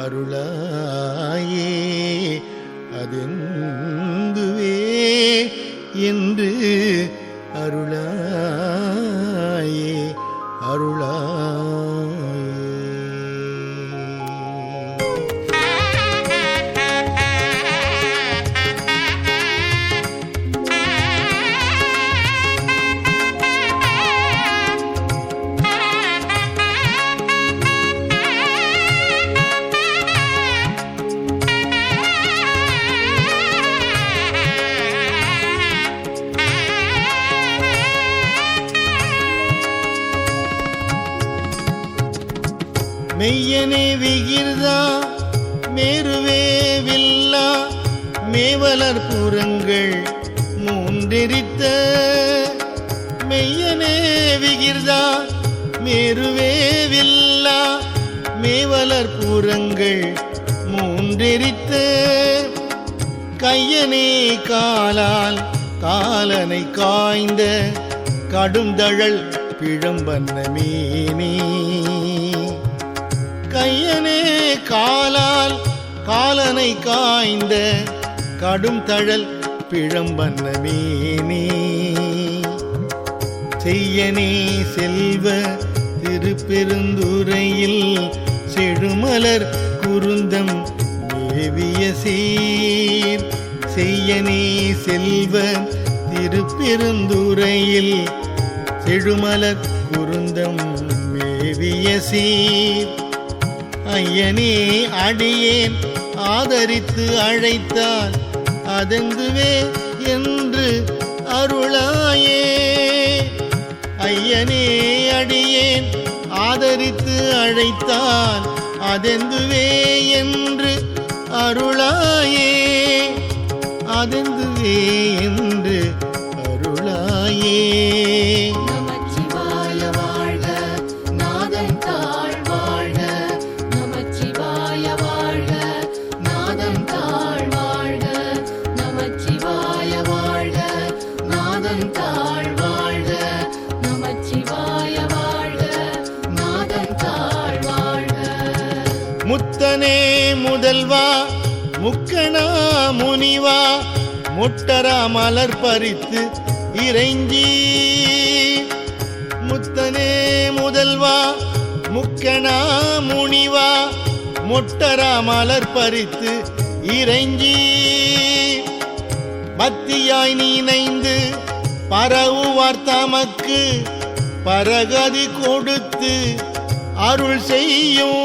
அருளாயே, அதெந்துவே என்று அருளாயே, அருளாயே. மெய்யனே விகிர்தா மேருவே வில்லா மேவலர் புறங்கள் மூன்றெரித்த, மெய்யனே விகிர்தா மேருவே வில்லா மேவலர் புறங்கள் மூன்றெரித்த, கையனே காலால் காலனை காய்ந்த கடுந்தழல் பிழம்பன்ன மீனே, கையனே காலால் காலனை காய்ந்த கடும் தழல் பிழம்பன்ன மீனே, செய்யனே செல்வ திருப்பெருந்துறையில் செழுமலர் குருந்தம் மேவிய சீர், செய்யனே செல்வ திருப்பெருந்துறையில் செழுமலர் குருந்தம் மேவிய சீர், ஐயனே அடியேன் ஆதரித்து அழைத்தால் அதெந்துவே என்று அருளாயே, ஐயனே அடியேன் ஆதரித்து அழைத்தால் அதெந்துவே என்று அருளாயே, அதெந்துவே என்று அருளாயே. முத்தனே முதல்வா முக்கணா முனிவா முட்டரா மலர் பறித்து இறைஞ்சி, முத்தனே முதல்வா முக்கணா முனிவா முட்டரா மலர் பறித்து இறைஞ்சி, பக்தியாய் நீனைந்து பரவுவார் தமக்கு பரகதி கொடுத்து அருள் செய்யும்,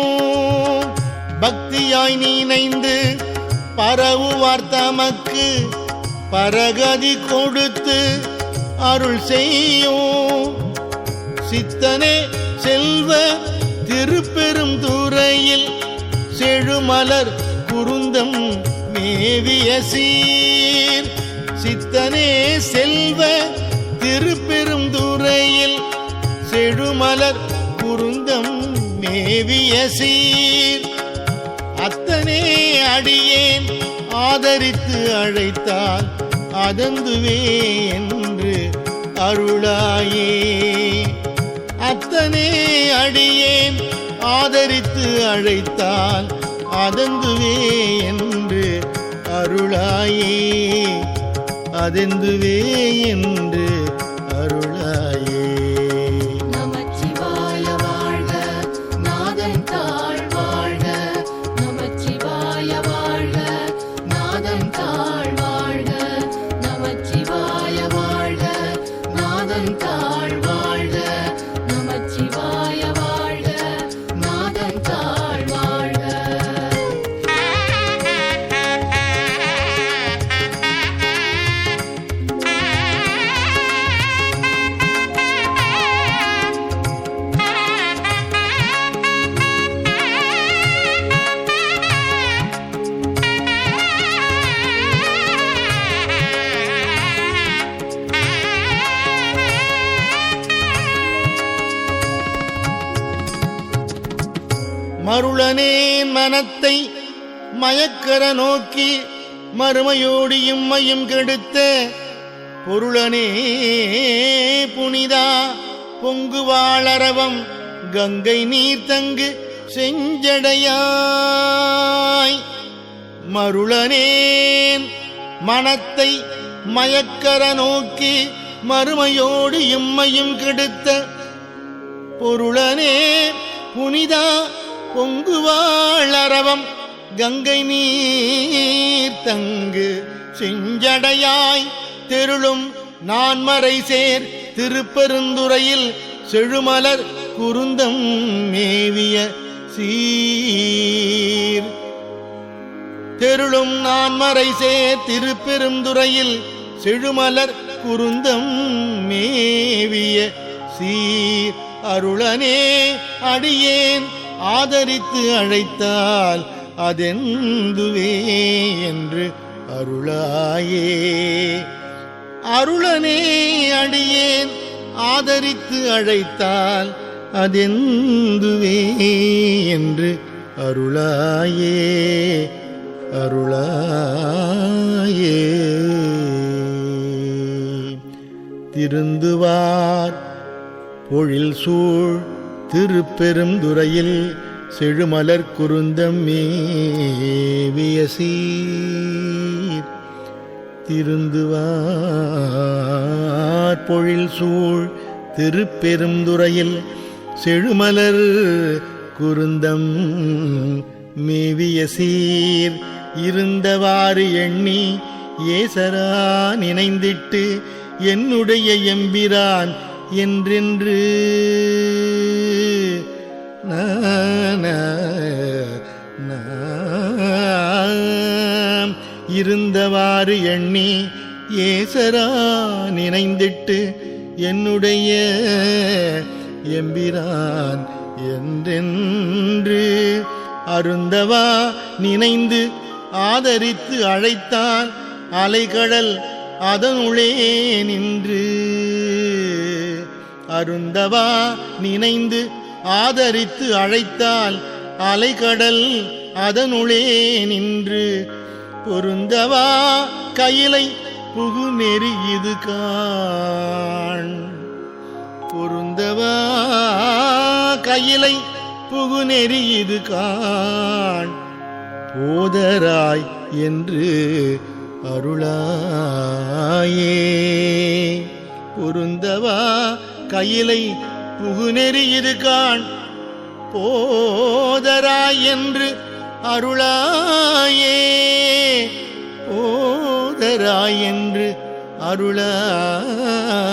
பக்தியாய் நீனைந்து பரவுவார் தமக்கு பரகதி கொடுத்து அருள் செய்யும், சித்தனே செல்வ திருப்பெரும் துறையில் செழுமலர் குருந்தம் மேவிய சீர் சித்தனே செல்வ திருப்பெருந்துறையில் செழுமலர் குருந்தம் மேவிய சீர் அத்தனே அடியேன் ஆதரித்து அழைத்தால் அதந்துவே என்று அருளாயே. அத்தனே அடியேன் ஆதரித்து அழைத்தால் அதந்துவே என்று அருளாயே. அதெந்துவே என்று அருளாயே. நமச்சிவாய வாழ்க, நாதன் தாழ் வாழ்க. நமச்சிவாய வாழ்க, நாதன் தாழ் வாழ்க. நமச்சிவாய வாழ்க, நாதன் தாழ் வாழ்க. நமச்சிவாய வாழ்க, நாதன் தாழ் வாழ்க. மருளனேன் மனத்தை மயக்கர நோக்கி மறுமையோடு இம்மையும் கெடுத்த பொருளனே புனிதா பொங்குவாளரவம் கங்கை நீர் தங்கு செஞ்சடையாய். மருளனேன் மனத்தை மயக்கர நோக்கி மறுமையோடு இம்மையும் கெடுத்த பொருளனே புனிதா பொங்குவாளரவம் கங்கை நீர் தங்கு செஞ்சடையாய். தெருளும் நான்மறை சேர் திருப்பெருந்துறையில் செழுமலர் குருந்தம் மேவிய சீர். தெருளும் நான்மறை சேர் திருப்பெருந்துறையில் செழுமலர் குருந்தம் மேவிய சீர். அருளனே அடியேன் ஆதரித்து அழைத்தால் அதெந்துவே என்று அருளாயே. அருளனே அடியேன் ஆதரித்து அழைத்தால் அதெந்துவே என்று அருளாயே. அருளாயே. திருந்துவார் பொழில் சூழ் திருப்பெருந்துறையில் செழுமலர் குருந்தம் மேவிய சீர். திருந்துவார் பொழில் சூழ் திருப்பெருந்துறையில் செழுமலர் குருந்தம் மேவிய சீர். இருந்தவாறு எண்ணி ஏசரா நினைந்திட்டு என்னுடைய எம்பிரான் என்றென்று இருந்தவாறு எண்ணி ஏசரா நினைந்திட்டு என்னுடைய எம்பிரான் என்றென்று அருந்தவா நினைந்து ஆதரித்து அழைத்தால் அலைகடல் அதனுளே நின்று. அருந்தவா நினைந்து ஆதரித்து அழைத்தால் அலைகடல் அதனுளே நின்று. பொருந்தவா கையிலை புகு நெறி இது காண். பொருந்தவா கையிலை புகு நெறி இது காண். போதராய் என்று அருளாயே. பொருந்தவா கையிலை புகுநெறி இது காண். போதராய் என்று அருளாயே. போதராய் என்று அருளாயே.